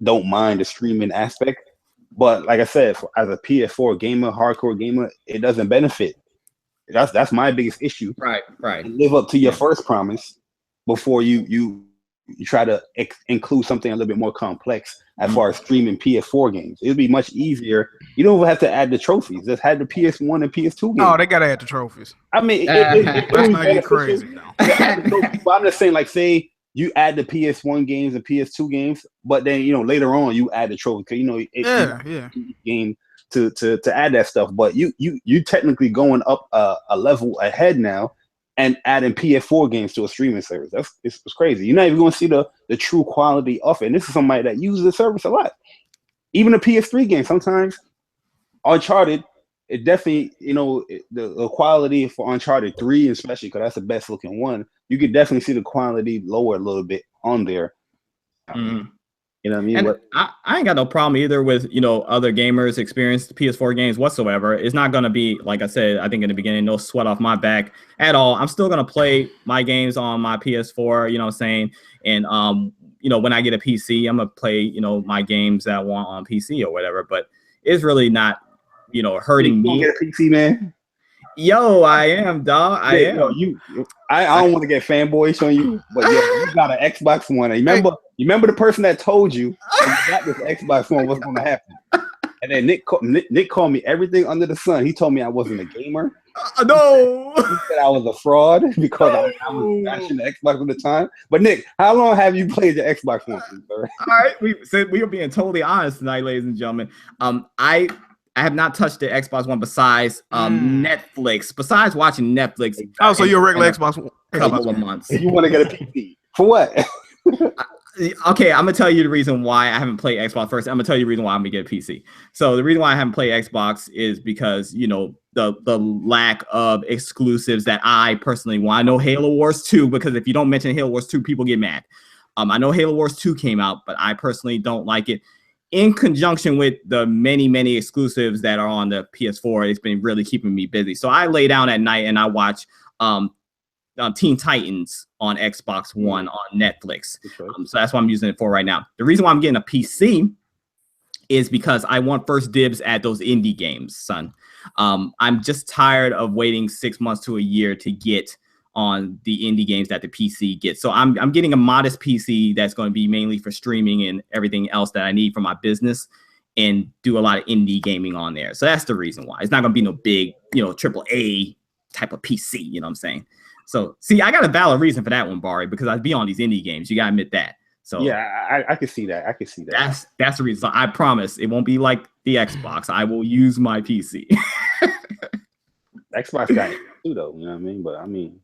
don't mind the streaming aspect. But like I said, as a PS4 gamer, hardcore gamer, it doesn't benefit. That's my biggest issue. Right. Live up to your first promise before you try to include something a little bit more complex as far as streaming PS4 games. It'll be much easier. You don't even have to add the trophies. Just add the PS1 and PS2 games. Oh, they gotta add the trophies. I mean, Let's not get crazy now. But I'm just saying, like, say you add the PS1 games and PS2 games, but then later on you add the trophy because game to add that stuff. But you technically going up a level ahead now and adding PS4 games to a streaming service. It's crazy. You're not even going to see the true quality of it. And this is somebody that uses the service a lot. Even the PS3 game, sometimes Uncharted, it definitely, the quality for Uncharted 3, especially because that's the best looking one, you could definitely see the quality lower a little bit on there. Mm-hmm. You know what I mean? And I ain't got no problem either with, other gamers experienced PS4 games whatsoever. It's not going to be, like I said, I think in the beginning, no sweat off my back at all. I'm still going to play my games on my PS4, you know what I'm saying? And, when I get a PC, I'm going to play, my games that I want on PC or whatever. But it's really not, hurting me. You get a PC, man? Yo, I am, dog. I am. I don't want to get fanboyish on you, but you got an Xbox One. Remember the person that told you got this Xbox One, what's going to happen? And then Nick called me everything under the sun. He told me I wasn't a gamer. No. He said I was a fraud because I was bashing the Xbox at the time. But Nick, how long have you played your Xbox One, sir? All right, we are being totally honest tonight, ladies and gentlemen. I have not touched the Xbox One besides Netflix. Besides watching Netflix. Oh, so you're a regular Xbox One? Couple of months. You want to get a PC for what? Okay, I'm gonna tell you the reason why I haven't played Xbox first. I'm gonna tell you the reason why I'm gonna get a PC. So the reason why I haven't played Xbox is because the lack of exclusives that I personally want. I know Halo Wars 2, because if you don't mention Halo Wars 2, people get mad. I know Halo Wars 2 came out, but I personally don't like it. In conjunction with the many exclusives that are on the PS4, it's been really keeping me busy. So I lay down at night and I watch Teen Titans on Xbox One on Netflix. So that's what I'm using it for right now. The reason why I'm getting a PC is because I want first dibs at those indie games, son. I'm just tired of waiting 6 months to a year to get on the indie games that the PC gets. So I'm getting a modest PC that's going to be mainly for streaming and everything else that I need for my business, and do a lot of indie gaming on there. So that's the reason why. It's not going to be no big, AAA type of PC, you know what I'm saying? So see, I got a valid reason for that one, Barry, because I'd be on these indie games. You got to admit that. So yeah, I can see that. That's the reason. So I promise it won't be like the Xbox. I will use my PC. Xbox got it too, though. You know what I mean? But I mean,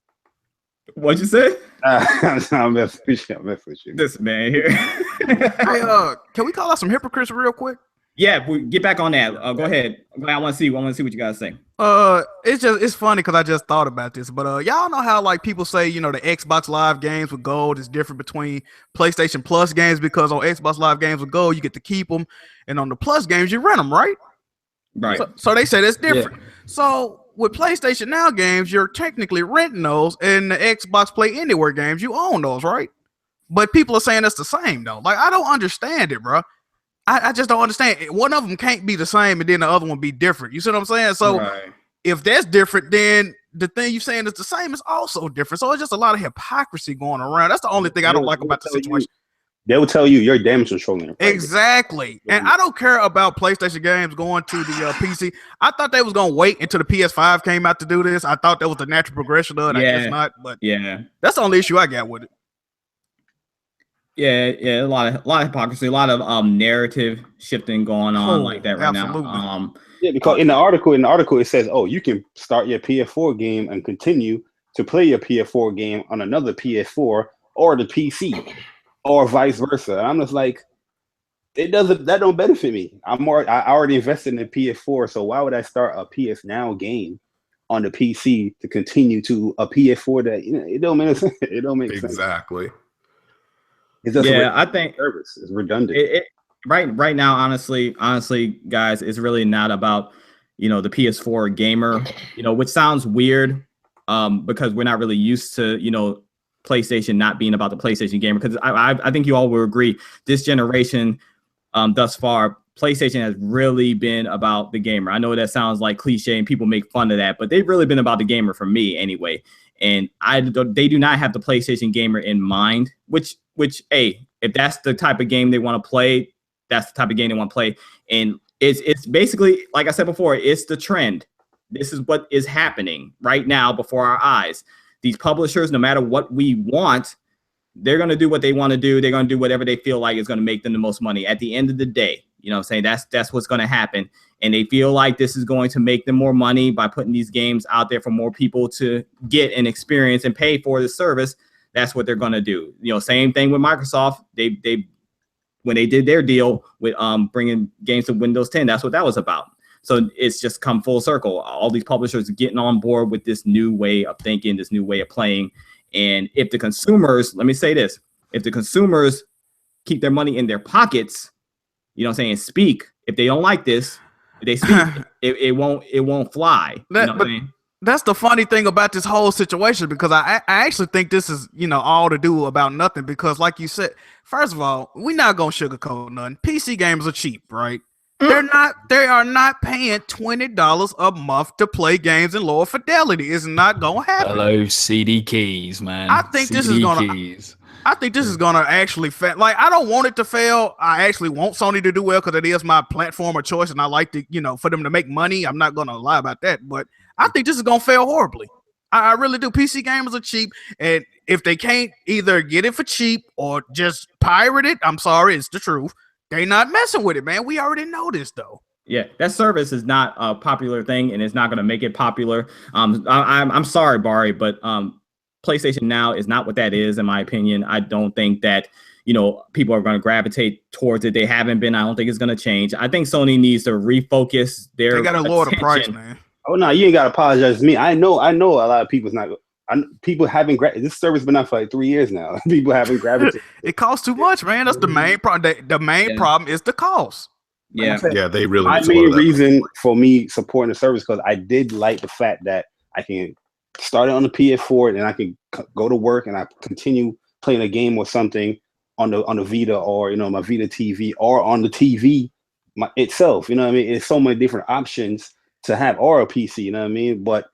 what'd you say? I'm messing with you. This man here. Hey, can we call out some hypocrites real quick? Yeah, we get back on that. Go ahead. I want to see what you guys say. It's funny because I just thought about this, but y'all know how like people say the Xbox Live games with gold is different between PlayStation Plus games, because on Xbox Live games with gold you get to keep them, and on the Plus games you rent them, right? Right. So they say that's different. Yeah. So with PlayStation Now games, you're technically renting those, and the Xbox Play Anywhere games, you own those, right? But people are saying that's the same though. Like, I don't understand it, bro. I just don't understand. One of them can't be the same and then the other one be different. You see what I'm saying? So if that's different, then the thing you're saying is the same is also different. So it's just a lot of hypocrisy going around. That's the only thing I don't like about the situation. They will tell you you're damage controlling. Exactly. And I don't care about PlayStation games going to the PC. I thought they was going to wait until the PS5 came out to do this. I thought that was the natural progression of it. I guess not. But yeah, that's the only issue I got with it. Yeah, a lot of hypocrisy, a lot of narrative shifting going on like that right absolutely. now. Yeah, because in the article it says, oh, you can start your PS4 game and continue to play your PS4 game on another PS4 or the PC, or vice versa. And I'm just like, that don't benefit me. I already invested in the PS4, so why would I start a PS Now game on the PC to continue to a PS4 that it don't make sense. It don't make sense. Exactly. It's just I think service is redundant. Right now, honestly, guys, it's really not about the PS4 gamer, which sounds weird, because we're not really used to PlayStation not being about the PlayStation gamer. Because I think you all will agree, this generation, thus far, PlayStation has really been about the gamer. I know that sounds like cliche and people make fun of that, but they've really been about the gamer for me anyway. And they do not have the PlayStation gamer in mind, which, hey, if that's the type of game they want to play, that's the type of game they want to play. And it's basically, like I said before, it's the trend. This is what is happening right now before our eyes. These publishers, no matter what we want, they're going to do what they want to do. They're going to do whatever they feel like is going to make them the most money. At the end of the day, you know what I'm saying? That's what's going to happen. And they feel like this is going to make them more money by putting these games out there for more people to get and experience and pay for the service. That's what they're going to do. Same thing with Microsoft. They when they did their deal with bringing games to Windows 10, that's what that was about. So it's just come full circle. All these publishers are getting on board with this new way of thinking, this new way of playing. And if the consumers, let me say this, if the consumers keep their money in their pockets, speak, if they don't like this, if they speak, it won't fly. That's the funny thing about this whole situation, because I actually think this is, all to do about nothing, because like you said, first of all, we're not going to sugarcoat nothing. PC games are cheap, right? They are not paying $20 a month to play games in lower fidelity. It's not going to happen. Hello, CD keys, man. I think this is going to actually fail. Like, I don't want it to fail. I actually want Sony to do well because it is my platform of choice, and I like to, for them to make money. I'm not going to lie about that, but I think this is going to fail horribly. I really do. PC gamers are cheap, and if they can't either get it for cheap or just pirate it, I'm sorry, it's the truth. They not messing with it, man. We already know this, though. Yeah, that service is not a popular thing, and it's not going to make it popular. I'm sorry, Barry, but PlayStation Now is not what that is, in my opinion. I don't think that people are going to gravitate towards it. They haven't been. I don't think it's going to change. I think Sony needs to refocus their. They got to lower the price, man. Oh no, you ain't got to apologize to me. I know a lot of people's not. People haven't this service been out for like 3 years now. People haven't gravitated. It costs too much, man. That's the main problem. The main problem is the cost. Yeah, they really. My main reason for me supporting the service, because I did like the fact that I can start it on the PS4 and I can go to work and I continue playing a game or something on the Vita, or my Vita TV, or on the TV itself. You know what I mean? It's so many different options to have, or a PC. You know what I mean? But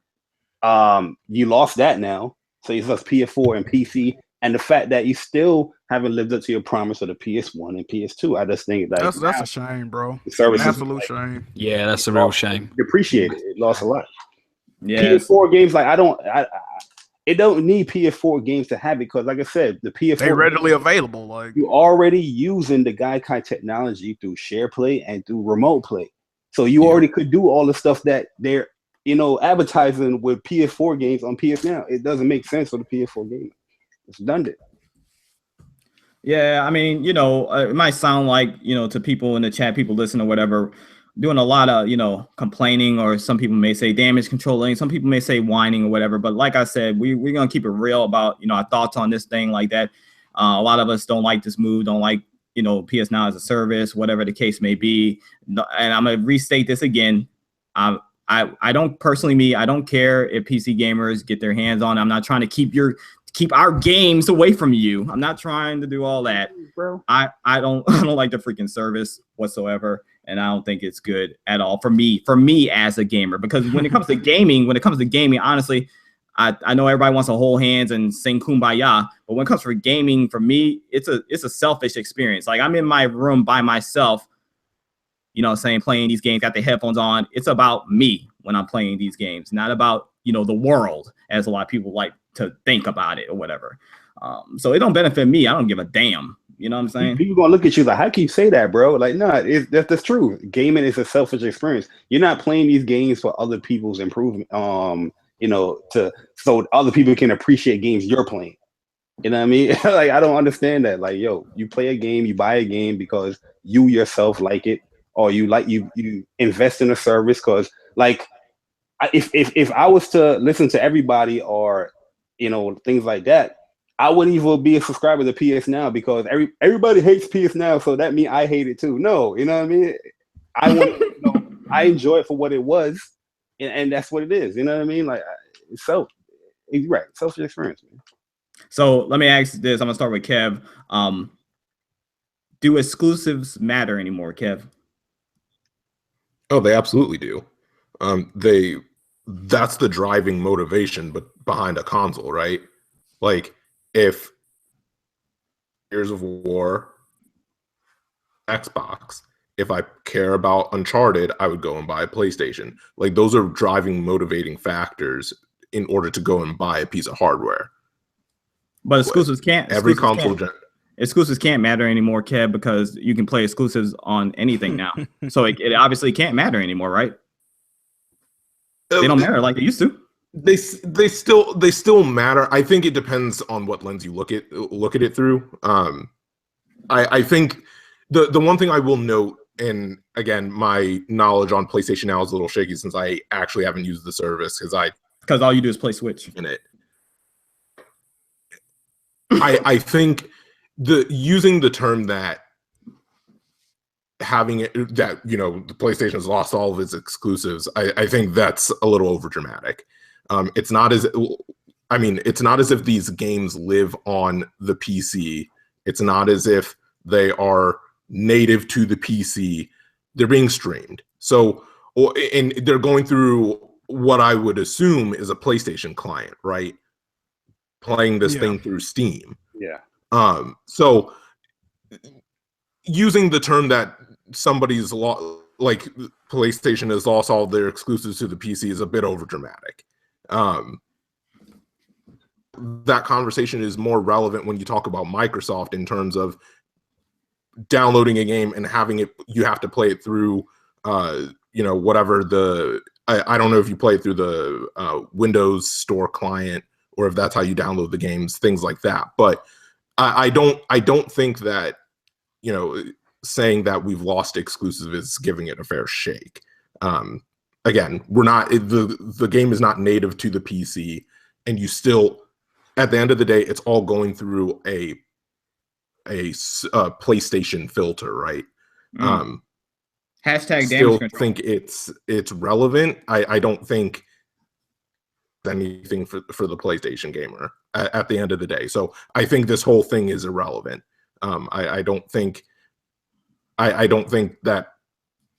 you lost that now, so it's just PS4 and PC, and the fact that you still haven't lived up to your promise of the PS1 and PS2, I just think that that's a shame, bro. The service is absolute shame. Yeah, that's a real shame. Appreciate it. It lost a lot. Yeah, PS4 games, like it don't need PS4 games to have it, because, like I said, the PS4 they readily available. Like, you already using the Gaikai technology through share play and through remote play, so you already could do all the stuff that they're advertising with PS4 games on PS Now. It doesn't make sense for the PS4 game. It's redundant. Yeah, I mean, it might sound like, to people in the chat, people listen or whatever, doing a lot of, complaining, or some people may say damage controlling, some people may say whining or whatever. But like I said, we're going to keep it real about, our thoughts on this thing like that. A lot of us don't like this move, don't like, PS Now as a service, whatever the case may be. And I'm going to restate this again. I don't personally, I don't care if PC gamers get their hands on it. I'm not trying to keep our games away from you. I'm not trying to do all that. Bro. I don't like the freaking service whatsoever, and I don't think it's good at all for me as a gamer. Because when it comes to gaming, honestly, I know everybody wants to hold hands and sing kumbaya, but when it comes for gaming, for me, it's a selfish experience. Like, I'm in my room by myself, playing these games, got the headphones on. It's about me when I'm playing these games, not about, the world, as a lot of people like to think about it or whatever. So it don't benefit me. I don't give a damn. You know what I'm saying? People gonna look at you like, how can you say that, bro? Like, no, that's true. Gaming is a selfish experience. You're not playing these games for other people's improvement. So other people can appreciate games you're playing. You know what I mean? Like, I don't understand that. Like, yo, you play a game, you buy a game because you yourself like it, or you invest in a service because, like, if I was to listen to everybody or things like that, I wouldn't even be a subscriber to PS Now because everybody hates PS Now, so that means I hate it too. No, you know what I mean? I want I enjoy it for what it was, and that's what it is. You know what I mean? Like, you're right, selfish experience, man. So let me ask this. I'm gonna start with Kev. Do exclusives matter anymore, Kev? Oh, they absolutely do. That's the driving motivation, but behind a console, right? Like, if Gears of War, Xbox, if I care about Uncharted, I would go and buy a PlayStation. Like, those are driving, motivating factors in order to go and buy a piece of hardware. But exclusives can't. Exclusives can't matter anymore, Kev, because you can play exclusives on anything now. So it obviously can't matter anymore, right? They don't matter like they used to. They still matter. I think it depends on what lens you look at it through. I think the one thing I will note, and again, my knowledge on PlayStation Now is a little shaky since I actually haven't used the service because all you do is play Switch in it. I think using the term that having it that the PlayStation has lost all of its exclusives, I think that's a little overdramatic. It's not as if these games live on the PC. It's not as if they are native to the PC. They're being streamed. And they're going through what I would assume is a PlayStation client, right? Playing this thing through Steam. Yeah. So using the term that somebody's like PlayStation has lost all their exclusives to the PC is a bit overdramatic. That conversation is more relevant when you talk about Microsoft in terms of downloading a game and having it. You have to play it through, whatever I don't know if you play it through the Windows Store client or if that's how you download the games, things like that. But I don't think that saying that we've lost exclusive is giving it a fair shake. Again, the game is not native to the PC, and you still, at the end of the day, it's all going through a PlayStation filter, right? Hashtag still damage control. Think it's relevant. I don't think anything for the PlayStation gamer at the end of the day. So I think this whole thing is irrelevant. I don't think that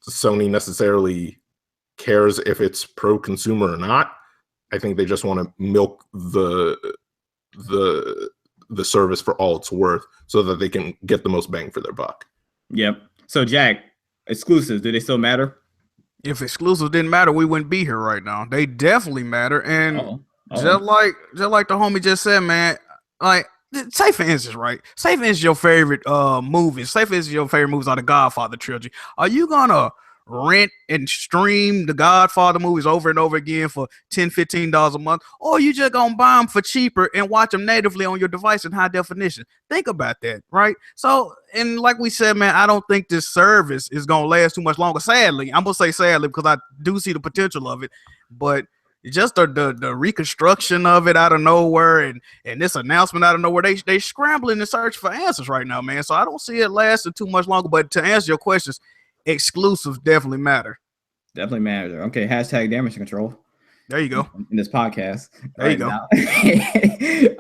Sony necessarily cares if it's pro-consumer or not. I think they just want to milk the service for all it's worth so that they can get the most bang for their buck. Yep. So Jack, exclusives, do they still matter? If exclusives didn't matter, we wouldn't be here right now. They definitely matter. And just like the homie just said, man, like, say for instance, right? Say for instance, your favorite movies. Say for instance, your favorite movies are the Godfather trilogy. Are you gonna rent and stream the Godfather movies over and over again for $10, $15 a month, or are you just gonna buy them for cheaper and watch them natively on your device in high definition? Think about that, right? So, and like we said, man, I don't think this service is gonna last too much longer. Sadly, I'm gonna say sadly because I do see the potential of it, but just the reconstruction of it out of nowhere and this announcement out of nowhere, they scrambling and search for answers right now, man. So I don't see it lasting too much longer. But to answer your questions, exclusives definitely matter. Definitely matter. Okay, hashtag damage control. There you go. In this podcast. There you go.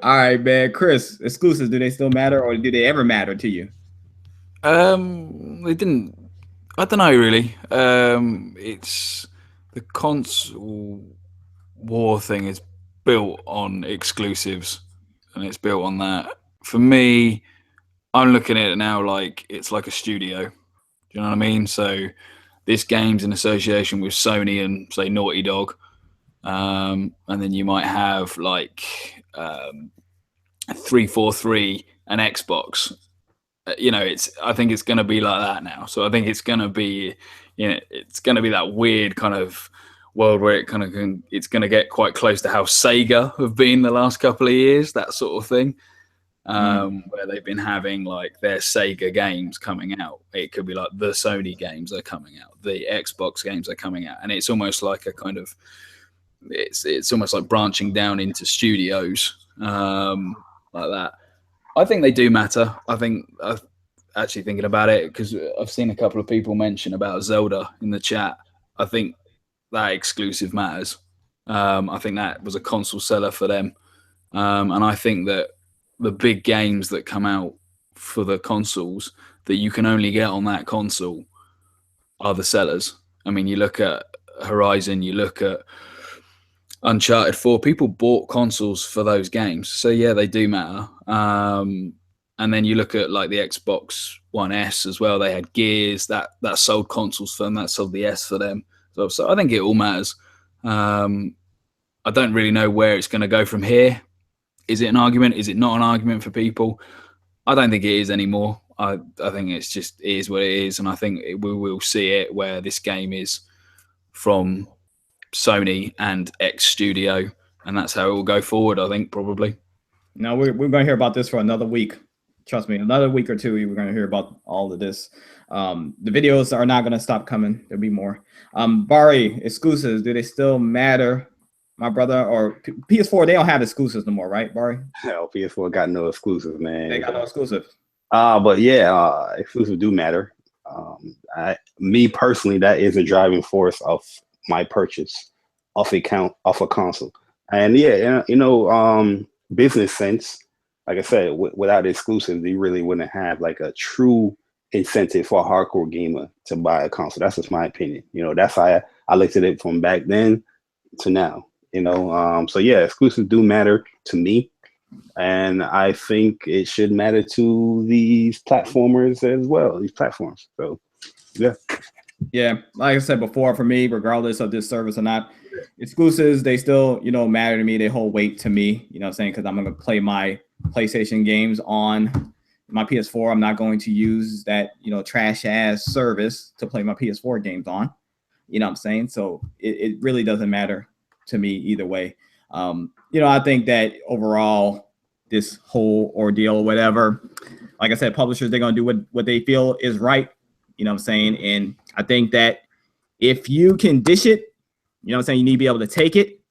All right, man. Chris, exclusives, do they still matter or do they ever matter to you? They didn't. I don't know, really. It's the console war thing is built on exclusives, and it's built on that. For me, I'm looking at it now like it's like a studio. Do you know what I mean? So this game's in association with Sony and say Naughty Dog, and then you might have like 343 and Xbox, I think it's going to be like that now. So I think it's going to be, it's going to be that weird kind of world where it's going to get quite close to how Sega have been the last couple of years, that sort of thing. Where they've been having like their Sega games coming out. It could be like the Sony games are coming out, the Xbox games are coming out, and it's almost like a kind of it's almost like branching down into studios like that. I think they do matter. I think actually thinking about it, because I've seen a couple of people mention about Zelda in the chat. I think that exclusive matters. I think that was a console seller for them, and I think that the big games that come out for the consoles that you can only get on that console are the sellers. I mean, you look at Horizon, you look at Uncharted 4, people bought consoles for those games. So yeah, they do matter. And then you look at like the Xbox One S as well. They had Gears that sold consoles for them, that sold the S for them. So I think it all matters. I don't really know where it's going to go from here. Is it an argument? Is it not an argument for people? I don't think it is anymore. I think it is what it is. And I think we will see it where this game is from Sony and X Studio. And that's how it will go forward, I think, probably. No, we're going to hear about this for another week. Trust me, another week or two, we're going to hear about all of this. The videos are not going to stop coming. There'll be more. Bari, exclusives, do they still matter, my brother? Or PS4, they don't have exclusives no more, right, Bari? Hell, PS4 got no exclusives, man. They got no exclusives. But yeah, exclusives do matter. Me personally, that is a driving force of my purchase off a console. And yeah, business sense, like I said, without exclusives, you really wouldn't have like a true incentive for a hardcore gamer to buy a console. That's just my opinion. That's how I looked at it from back then to now. So yeah, exclusives do matter to me, and I think it should matter to these platformers as well. These platforms. So yeah, like I said before, for me, regardless of this service or not, exclusives, they still matter to me. They hold weight to me. You know what I'm saying? Because I'm gonna play my PlayStation games on my PS4. I'm not going to use that trash ass service to play my PS4 games on. You know what I'm saying? So it really doesn't matter to me either way. I think that overall, this whole ordeal or whatever, like I said, publishers, they're going to do what they feel is right. You know what I'm saying? And I think that if you can dish it, you know what I'm saying, you need to be able to take it.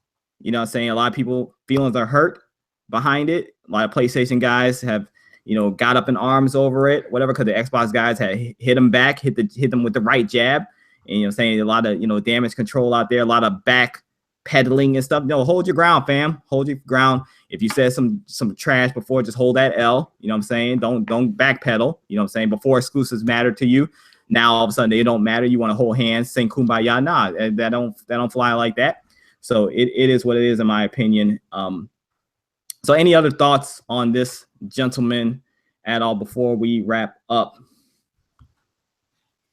You know what I'm saying? A lot of people feelings are hurt behind it. A lot of PlayStation guys have, got up in arms over it, whatever, because the Xbox guys had hit them back, hit them with the right jab. And I'm saying a lot of, damage control out there, a lot of back peddling and stuff. Hold your ground, fam. Hold your ground. If you said some trash before, just hold that L. You know what I'm saying? Don't backpedal. You know what I'm saying? Before exclusives matter to you, now all of a sudden they don't matter. You want to hold hands, sing kumbaya. Nah, that don't fly like that. So it is what it is, in my opinion. So any other thoughts on this, gentlemen, at all before we wrap up?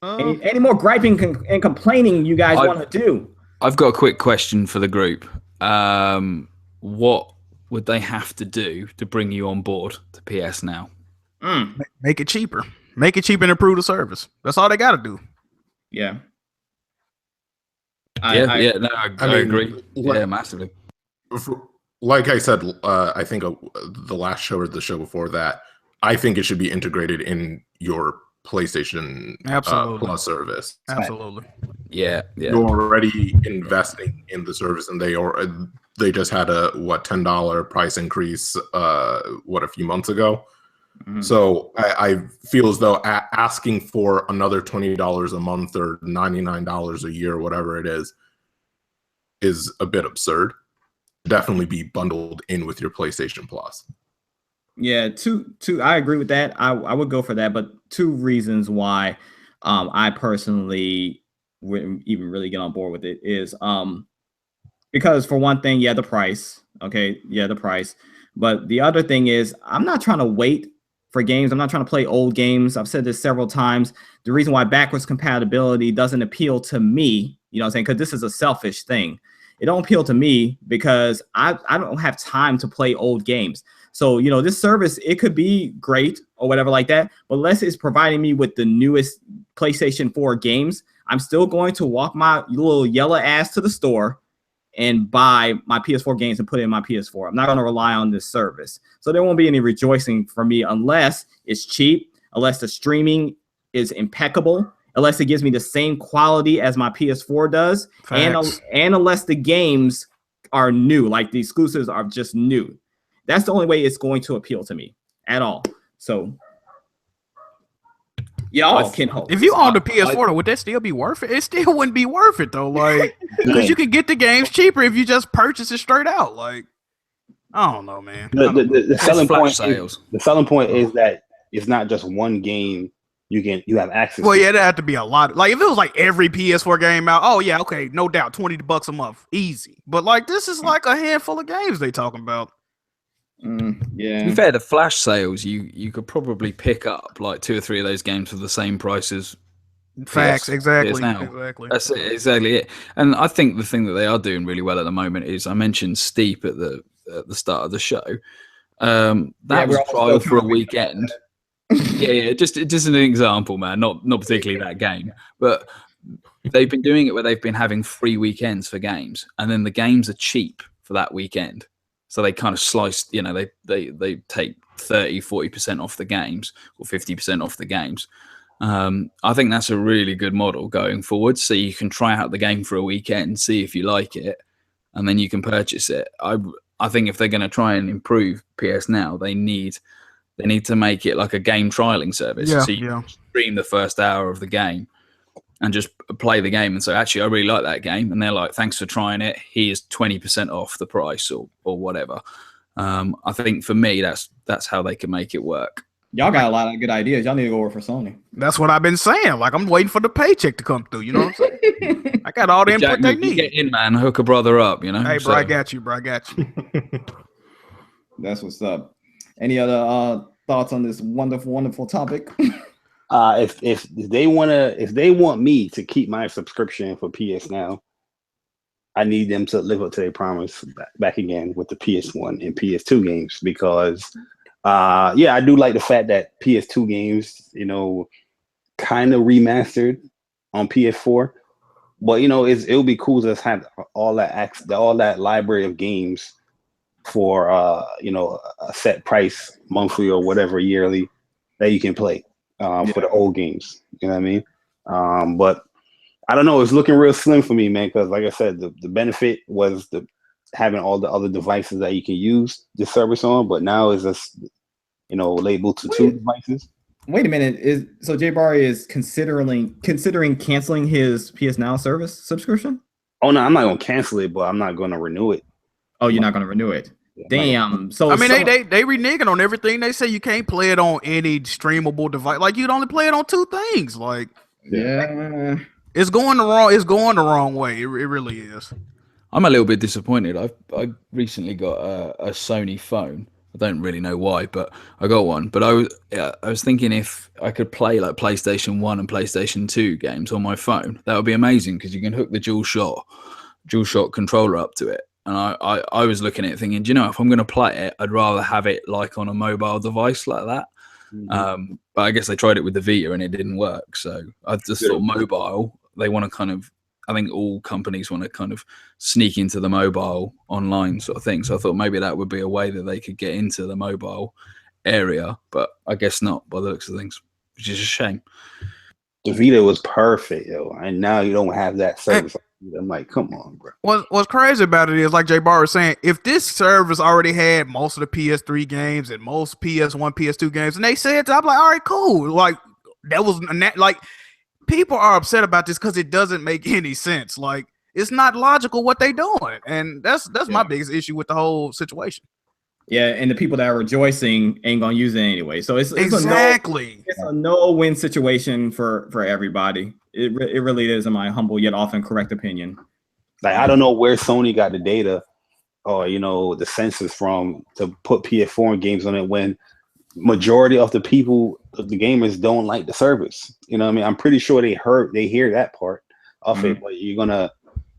Any more griping and complaining you guys want to do? I've got a quick question for the group. What would they have to do to bring you on board to PS Now? Make it cheaper. Make it cheaper and improve the service. That's all they got to do. Yeah. I agree. Yeah, massively. Like I said, I think the last show or the show before that, I think it should be integrated in your PlayStation Plus service. Absolutely. Yeah. You're already investing in the service, and they just had a $10 price increase a few months ago. Mm-hmm. So I feel as though asking for another $20 a month or $99 a year, whatever it is a bit absurd. Definitely be bundled in with your PlayStation Plus. Yeah, two. I agree with that. I would go for that, but two reasons why I personally wouldn't even really get on board with it is because, for one thing, the price. Okay, the price. But the other thing is, I'm not trying to wait for games. I'm not trying to play old games. I've said this several times. The reason why backwards compatibility doesn't appeal to me, you know what I'm saying, because this is a selfish thing. it don't appeal to me because I don't have time to play old games. So, you know, this service, it could be great or whatever like that, but unless it's providing me with the newest PlayStation 4 games, I'm still going to walk my little yellow ass to the store and buy my PS4 games and put it in my PS4. I'm not going to rely on this service. So there won't be any rejoicing for me unless it's cheap, unless the streaming is impeccable, unless it gives me the same quality as my PS4 does, and unless the games are new, like the exclusives are just new. That's the only way it's going to appeal to me at all. So y'all can hope. If you own the PS4, would that still be worth it? It still wouldn't be worth it though, like because you can get the games cheaper if you just purchase it straight out. Like I don't know, man. The selling point sales. The selling point is that it's not just one game you have access. Well, to. yeah, that'd have to be a lot. Like if it was like every PS4 game out, oh yeah, okay, no doubt, $20 a month, easy. But like this is like a handful of games they talking about. Yeah. To be fair, the flash sales, you could probably pick up like 2 or 3 of those games for the same price as Facts, exactly. Exactly. That's it, exactly it. And I think the thing that they are doing really well at the moment is I mentioned Steep at the start of the show. That was trial for a weekend. yeah, just an example, man. Not particularly that game, but they've been doing it where they've been having free weekends for games, and then the games are cheap for that weekend. So they kind of slice, you know, they take 30-40% off the games or 50% off the games. I think that's a really good model going forward. So you can try out the game for a weekend, see if you like it, and then you can purchase it. I think if they're going to try and improve PS Now, they need to make it like a game trialing service. Yeah, so you can stream the first hour of the game and just play the game and say, actually, I really like that game. And they're like, thanks for trying it. Here's 20% off the price or whatever. I think for me, that's how they can make it work. Y'all got a lot of good ideas. Y'all need to go work for Sony. That's what I've been saying. Like I'm waiting for the paycheck to come through. You know what I'm saying? I got all the input they need. Get in, man. Hook a brother up. You know. Hey, bro, I got you. Bro, I got you. That's what's up. Any other thoughts on this wonderful topic? If they want me to keep my subscription for PS Now, I need them to live up to their promise back again with the PS1 and PS2 games because, I do like the fact that PS2 games, you know, kind of remastered on PS4, but you know, it'll be cool to have all that library of games for a set price monthly or whatever yearly that you can play. For the old games, you know what I mean? But I don't know. It's looking real slim for me, man. Because like I said, the benefit was having all the other devices that you can use the service on. But now it's just, you know, labeled to 2 devices. Wait a minute. So Jay Barry is considering canceling his PS Now service subscription? Oh no, I'm not gonna cancel it, but I'm not gonna renew it. Oh, you're not gonna renew it? Damn. So I mean, they reneging on everything. They say you can't play it on any streamable device. Like you'd only play it on 2 things. Like yeah, it's going the wrong way. It really is. I'm a little bit disappointed. I recently got a Sony phone. I don't really know why, but I got one. But I was thinking if I could play like PlayStation 1 and PlayStation 2 games on my phone, that would be amazing because you can hook the DualShock controller up to it. And I was looking at it thinking, do you know, if I'm going to play it, I'd rather have it like on a mobile device like that. Mm-hmm. But I guess they tried it with the Vita and it didn't work. So I just thought mobile, they want to kind of, I think all companies want to kind of sneak into the mobile online sort of thing. So I thought maybe that would be a way that they could get into the mobile area. But I guess not by the looks of things, which is a shame. The Vita was perfect, yo. And now you don't have that service. I'm like, come on, bro. What's crazy about it is, like Jay Barr was saying, if this service already had most of the PS3 games and most PS1, PS2 games, and they said, I'm like, all right, cool. Like that was like people are upset about this because it doesn't make any sense. Like it's not logical what they doing, and that's my biggest issue with the whole situation. Yeah, and the people that are rejoicing ain't gonna use it anyway. So it's exactly a no-win situation for everybody. It really is, in my humble yet often correct opinion. Like I don't know where Sony got the data or the census from to put PS4 games on it when majority of the people, the gamers, don't like the service. You know what I mean? I'm pretty sure they hear that part of it, but you're gonna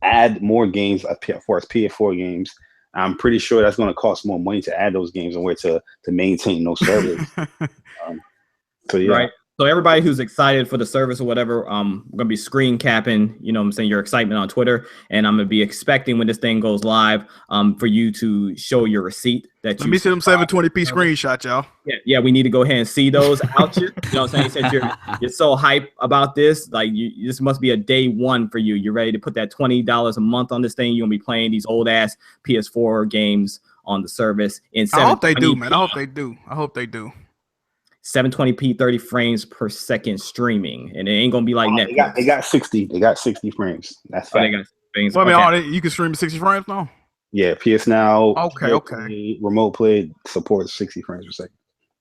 add more games for us PS4 games. I'm pretty sure that's going to cost more money to add those games and where to maintain those servers. So yeah. Right. So everybody who's excited for the service or whatever, we're gonna be screen capping, you know what I'm saying, your excitement on Twitter. And I'm gonna be expecting when this thing goes live, for you to show your receipt that Let me see them 720p screenshots, y'all. Yeah, we need to go ahead and see those out you. You know what I'm saying? Since you're so hype about this, like this must be a day one for you. You're ready to put that $20 a month on this thing. You're gonna be playing these old ass PS4 games on the service in I hope they do, man. I hope they do. 720p 30 frames per second streaming, and it ain't gonna be like Netflix. They got 60 frames. That's fine. They got frames. Well, I mean, you can stream 60 frames now. Yeah, PS Now. Okay. Remote play supports 60 frames per second.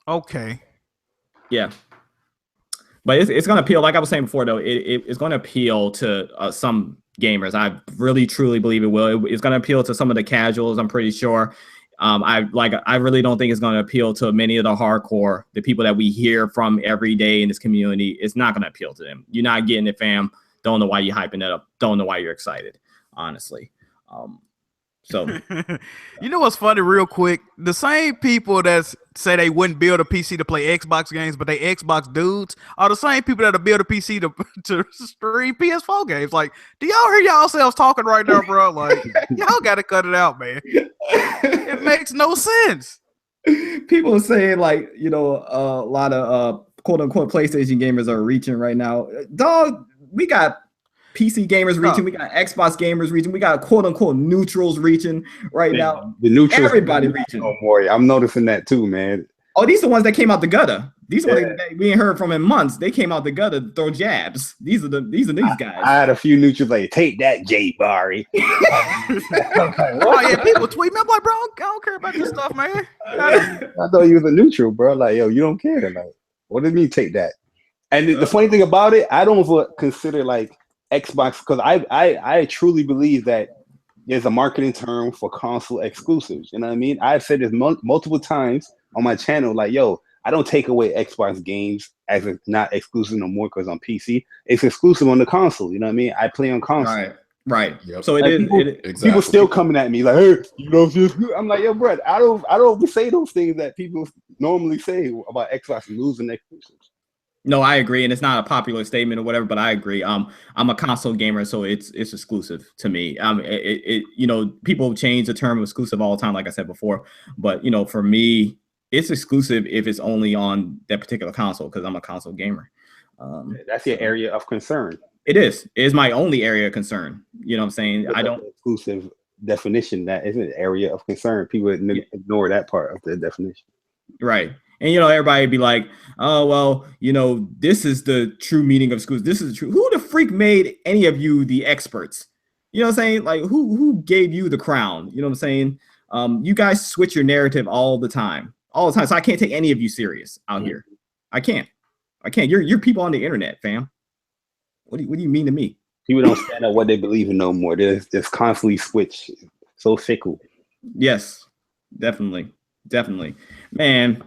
Okay. Yeah, but it's gonna appeal. Like I was saying before, though, it's gonna appeal to some gamers. I really truly believe it will. It's gonna appeal to some of the casuals. I'm pretty sure. I really don't think it's going to appeal to many of the hardcore, the people that we hear from every day in this community. It's not going to appeal to them. You're not getting it, fam. Don't know why you're hyping it up. Don't know why you're excited, honestly. So you know what's funny, real quick? The same people that say they wouldn't build a PC to play Xbox games, but they Xbox dudes, are the same people that'll build a PC to stream PS4 games. Like, do y'all hear yourselves talking right now, bro? Like, y'all gotta cut it out, man. It makes no sense. People are saying, like, you know, a lot of quote unquote PlayStation gamers are reaching right now. Dog, we got PC gamers reaching, we got Xbox gamers reaching, we got quote unquote neutrals reaching right now. The neutrals, everybody reaching. Oh boy, I'm noticing that too, man. Oh, these are the ones that came out the gutter. These are that we ain't heard from in months. They came out the gutter to throw jabs. These are these guys. I had a few neutrals like, take that, Jay Barry. Oh yeah, people tweet me. I'm like, bro, I don't care about this stuff, man. I thought you was a neutral, bro. Like, yo, you don't care. Like, what do you mean take that? And the funny thing about it, I don't consider like Xbox, because I truly believe that there's a marketing term for console exclusives. You know what I mean? I've said this multiple times on my channel, like, yo, I don't take away Xbox games as it's not exclusive no more because on PC. It's exclusive on the console. You know what I mean? I play on console. Right. Yep. So people still coming at me like, hey, you know, I'm like, yo, bro, I don't say those things that people normally say about Xbox losing exclusives. No, I agree, and it's not a popular statement or whatever, but I agree. I'm a console gamer, so it's exclusive to me. You know, people change the term exclusive all the time, like I said before, but you know, for me, it's exclusive if it's only on that particular console because I'm a console gamer. That's your area of concern. It is my only area of concern. You know what I'm saying? I don't exclusive definition that isn't an area of concern. People ignore that part of the definition. Right. And, you know, everybody be like, oh, well, you know, this is the true meaning of exclusive. This is the true. Who the freak made any of you the experts? You know what I'm saying? Like, who gave you the crown? You know what I'm saying? You guys switch your narrative all the time. So I can't take any of you serious out here. I can't. You're people on the internet, fam. What do you mean to me? People don't stand up what they believe in no more. There's constantly switch. So fickle. Yes, definitely. Man,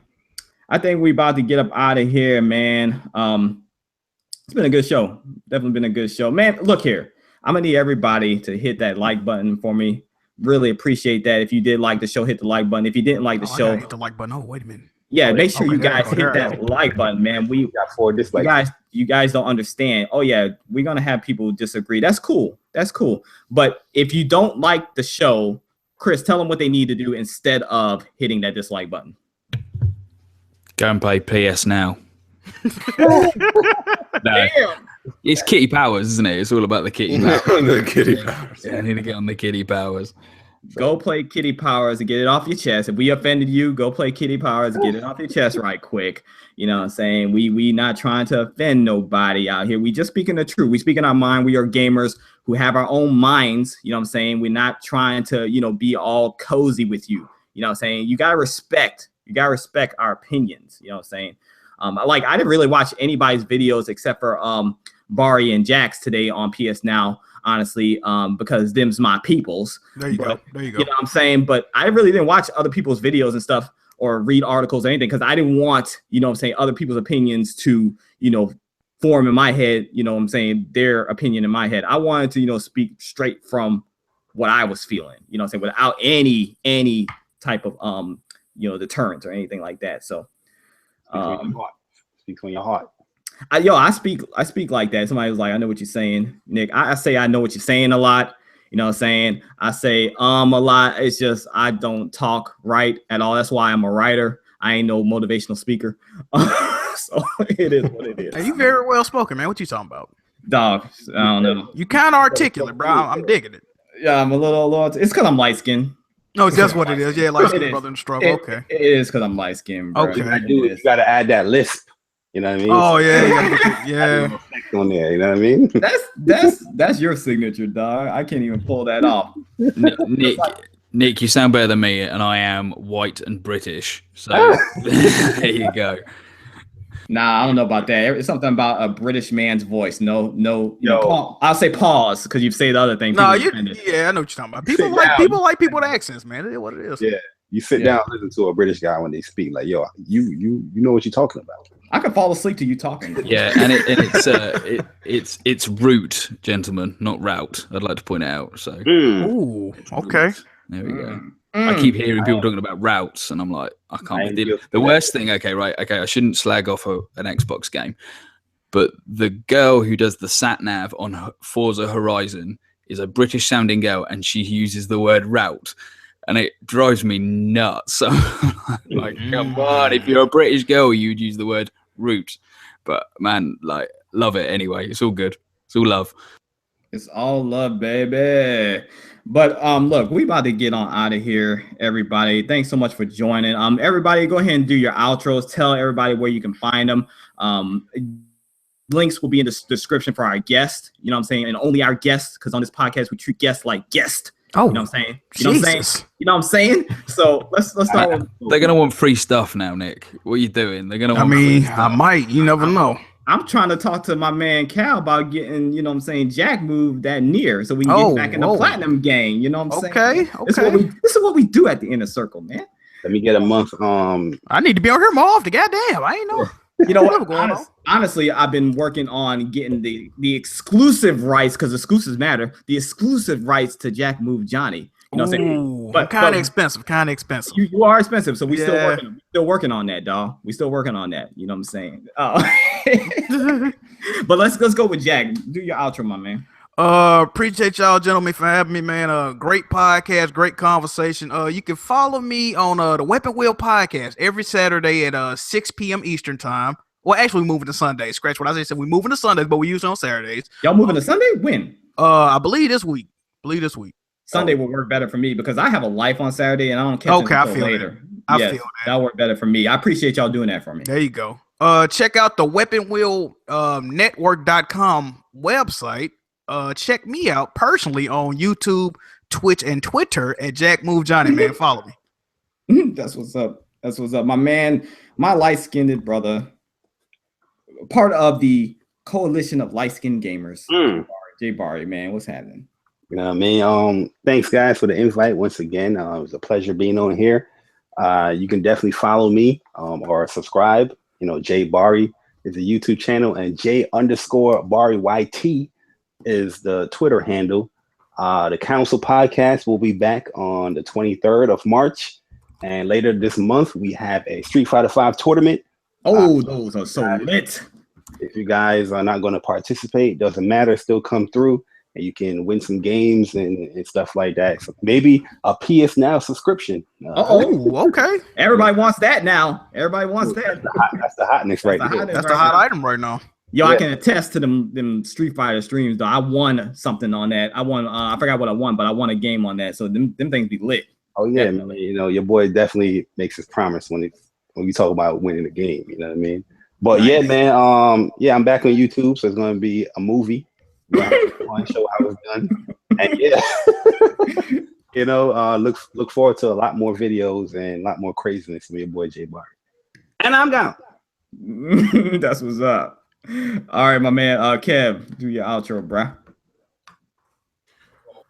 I think we about to get up out of here, man. It's been a good show. Definitely been a good show. Man, look here. I'm going to need everybody to hit that like button for me. Really appreciate that. If you did like the show, hit the like button. If you didn't like the show, hit the like button. Oh, wait a minute. Yeah, make sure you guys hit that like button, man. We got 4 dislikes. You guys don't understand. Oh yeah, we're gonna have people disagree. That's cool. But if you don't like the show, Chris, tell them what they need to do instead of hitting that dislike button. Go and play PS Now. Damn. It's Kitty Powers, isn't it? It's all about the Kitty Powers. The Kitty Powers. Yeah, I need to get on the Kitty Powers. Go play Kitty Powers and get it off your chest. If we offended you, go play Kitty Powers and get it off your chest right quick. You know what I'm saying? We not trying to offend nobody out here. We just speaking the truth. We speaking our mind. We are gamers who have our own minds. You know what I'm saying? We're not trying to, you know, be all cozy with you. You know what I'm saying? You gotta respect our opinions. You know what I'm saying? I didn't really watch anybody's videos except for Bari and Jax today on PS Now. Honestly, because them's my peoples. There you go. You know what I'm saying? But I really didn't watch other people's videos and stuff or read articles or anything because I didn't want, you know what I'm saying, other people's opinions to, you know, form in my head, you know what I'm saying, their opinion in my head. I wanted to, you know, speak straight from what I was feeling, you know what I'm saying, without any type of you know, deterrence or anything like that. So speak from your heart. I speak like that. Somebody was like, I know what you're saying, Nick. I say I know what you're saying a lot. You know what I'm saying? I say a lot. It's just I don't talk right at all. That's why I'm a writer. I ain't no motivational speaker. So it is what it is. Hey, you very well spoken, man. What you talking about? Dog, I don't know. You kind of articulate, bro. I'm digging it. Yeah, I'm a little. It's because I'm light skinned. No, that's what it is. Yeah, light skinned brother in the struggle. Okay. It is because I'm light skinned, bro. Okay. You got to add that lisp. You know what I mean? Oh yeah, yeah. On there, you know what I mean? That's your signature, dog. I can't even pull that off. Nick, you sound better than me, and I am white and British. So there you go. Nah, I don't know about that. It's something about a British man's voice. No, you know, I'll say pause because you've said the other thing. No, yeah, I know what you're talking about. People like people with accents, man. It is what it is. Yeah, you sit down and listen to a British guy when they speak. Like, yo, you know what you're talking about. I can fall asleep to you talking. Yeah, and it's route, gentlemen, not route. I'd like to point it out. So, ooh, okay, route. There we go. I keep hearing people talking about routes, and I'm like, I can't deal with it. The worst thing, okay, I shouldn't slag off an Xbox game, but the girl who does the sat nav on Forza Horizon is a British sounding girl, and she uses the word route, and it drives me nuts. So, like, come on, if you're a British girl, you'd use the word route. But man, like, love it anyway. It's all good. It's all love. It's all love, baby. But look, we about to get on out of here, everybody. Thanks so much for joining. Everybody, go ahead and do your outros. Tell everybody where you can find them. Links will be in the description for our guests. You know what I'm saying? And only our guests, because on this podcast we treat guests like guests. Oh, you know what I'm saying? You know what I'm saying? You know what I'm saying? So let's start with. They're gonna want free stuff now, Nick. What are you doing? They're gonna want I might. You never know. I'm trying to talk to my man Cal about getting, you know what I'm saying, Jack moved that near so we can get back in the platinum game. You know what I'm saying? Okay. This is what we do at the inner circle, man. Let me get a month. I need to be on here more often. Goddamn, I ain't know. You know what? Honestly, I've been working on getting the exclusive rights, because exclusives matter. The exclusive rights to Jack Move Johnny. You know what I'm saying? But kind of expensive. You are expensive, so we still working on that, dog. We still working on that. You know what I'm saying? But let's go with Jack. Do your outro, my man. Appreciate y'all, gentlemen, for having me, man. Great podcast, great conversation. You can follow me on the Weapon Wheel podcast every Saturday at 6 p.m. Eastern time. Well, actually, we're moving to Sundays. Scratch what I said. We're moving to Sundays, but we usually on Saturdays. Y'all moving to Sunday? When? I believe this week. Sunday will work better for me because I have a life on Saturday and I don't catch it until later. I feel that. That'll work better for me. I appreciate y'all doing that for me. There you go. Check out the Weapon Wheel Network.com website. Check me out personally on YouTube, Twitch, and Twitter at Jack Move Johnny, man. Follow me. That's what's up. My man, my light-skinned brother, part of the coalition of light-skinned gamers. Jay Barry, man, what's happening? You know what I mean? Thanks, guys, for the invite once again. It was a pleasure being on here. You can definitely follow me or subscribe. You know, Jay Barry is a YouTube channel, and J_Barry YT is the Twitter handle. The Council podcast will be back on the 23rd of March. And later this month, we have a Street Fighter V tournament. Those are so lit. If you guys are not going to participate, doesn't matter. Still come through. And you can win some games and stuff like that. So maybe a PS Now subscription. Okay. Everybody wants that now. Everybody wants that. That's the hotness right there. That's the hot item right now. Yo, yeah. I can attest to them Street Fighter streams, though. I won something on that. I won. I forgot what I won, but I won a game on that. So them things be lit. Oh yeah, man. You know, your boy definitely makes his promise when we talk about winning the game. You know what I mean? But nice. Yeah, man. I'm back on YouTube, so it's gonna be a movie. Show how it's done, and yeah, you know, look forward to a lot more videos and a lot more craziness from your boy Jay Barry. And I'm down. That's what's up. All right, my man, Kev, do your outro, bruh.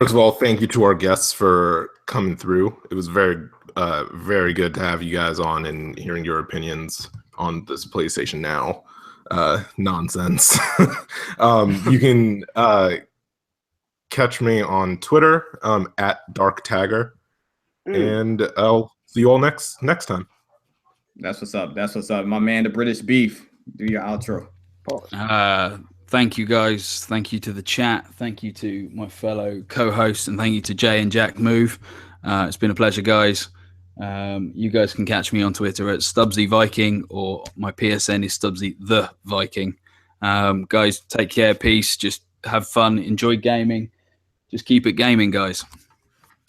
First of all, thank you to our guests for coming through. It was very, very good to have you guys on and hearing your opinions on this PlayStation Now. nonsense. You can catch me on Twitter at Dark Tagger, and I'll see you all next time. That's what's up. That's what's up. My man, the British Beef. Do your outro. Thank you, guys. Thank you to the chat. Thank you to my fellow co-hosts, and thank you to Jay and Jack Move. It's been a pleasure, guys. You guys can catch me on Twitter at Stubbsy Viking, or my PSN is Stubbsy the Viking. Guys, take care. Peace. Just have fun. Enjoy gaming. Just keep it gaming, guys.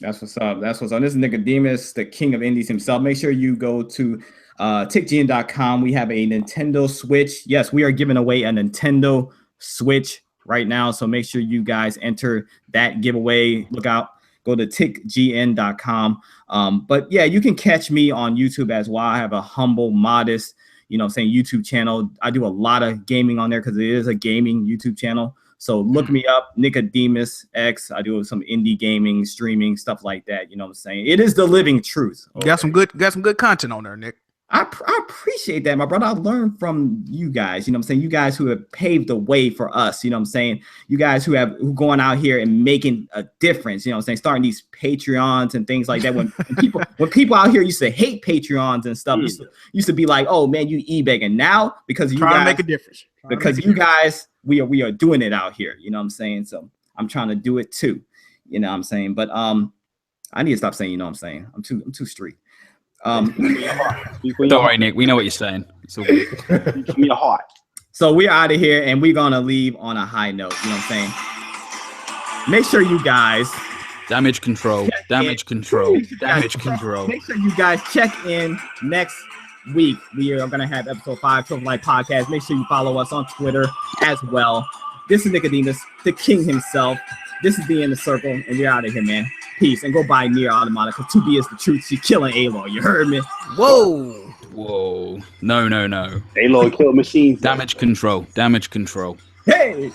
That's what's up. That's what's up. This is Nicodemus, the king of indies himself. Make sure you go to tickgn.com. We have a Nintendo Switch. Yes, we are giving away a Nintendo Switch right now. So make sure you guys enter that giveaway. Look out. Go to tickgn.com. But yeah, you can catch me on YouTube as well. I have a humble, modest, YouTube channel. I do a lot of gaming on there because it is a gaming YouTube channel. So look me up, Nicodemus X. I do some indie gaming, streaming, stuff like that. You know what I'm saying? It is the living truth. Okay? Got some good content on there, Nick. I appreciate that, my brother. I learned from you guys, you guys who have paved the way for us, you guys who going out here and making a difference, starting these Patreons and things like that. When people out here used to hate Patreons and stuff, used to be like, oh man, you e-begging. Now, because you guys, to make a difference. Because you guys, we are doing it out here, so I'm trying to do it too, but I need to stop saying, I'm too street. Don't worry, Nick. We know what you're saying. It's all good. Give me a heart. So we're out of here, and we're gonna leave on a high note. You know what I'm saying? Make sure you guys damage control. Damage control. Make sure you guys check in next week. We are gonna have episode 5 Trophy Life Podcast. Make sure you follow us on Twitter as well. This is Nicodemus, the king himself. This is the Inner Circle, and we're out of here, man. Peace, and go buy Nier Automata, because 2B is the truth. She's killing Aloy. You heard me? Whoa. No. Aloy kill machines. Damage control. Hey!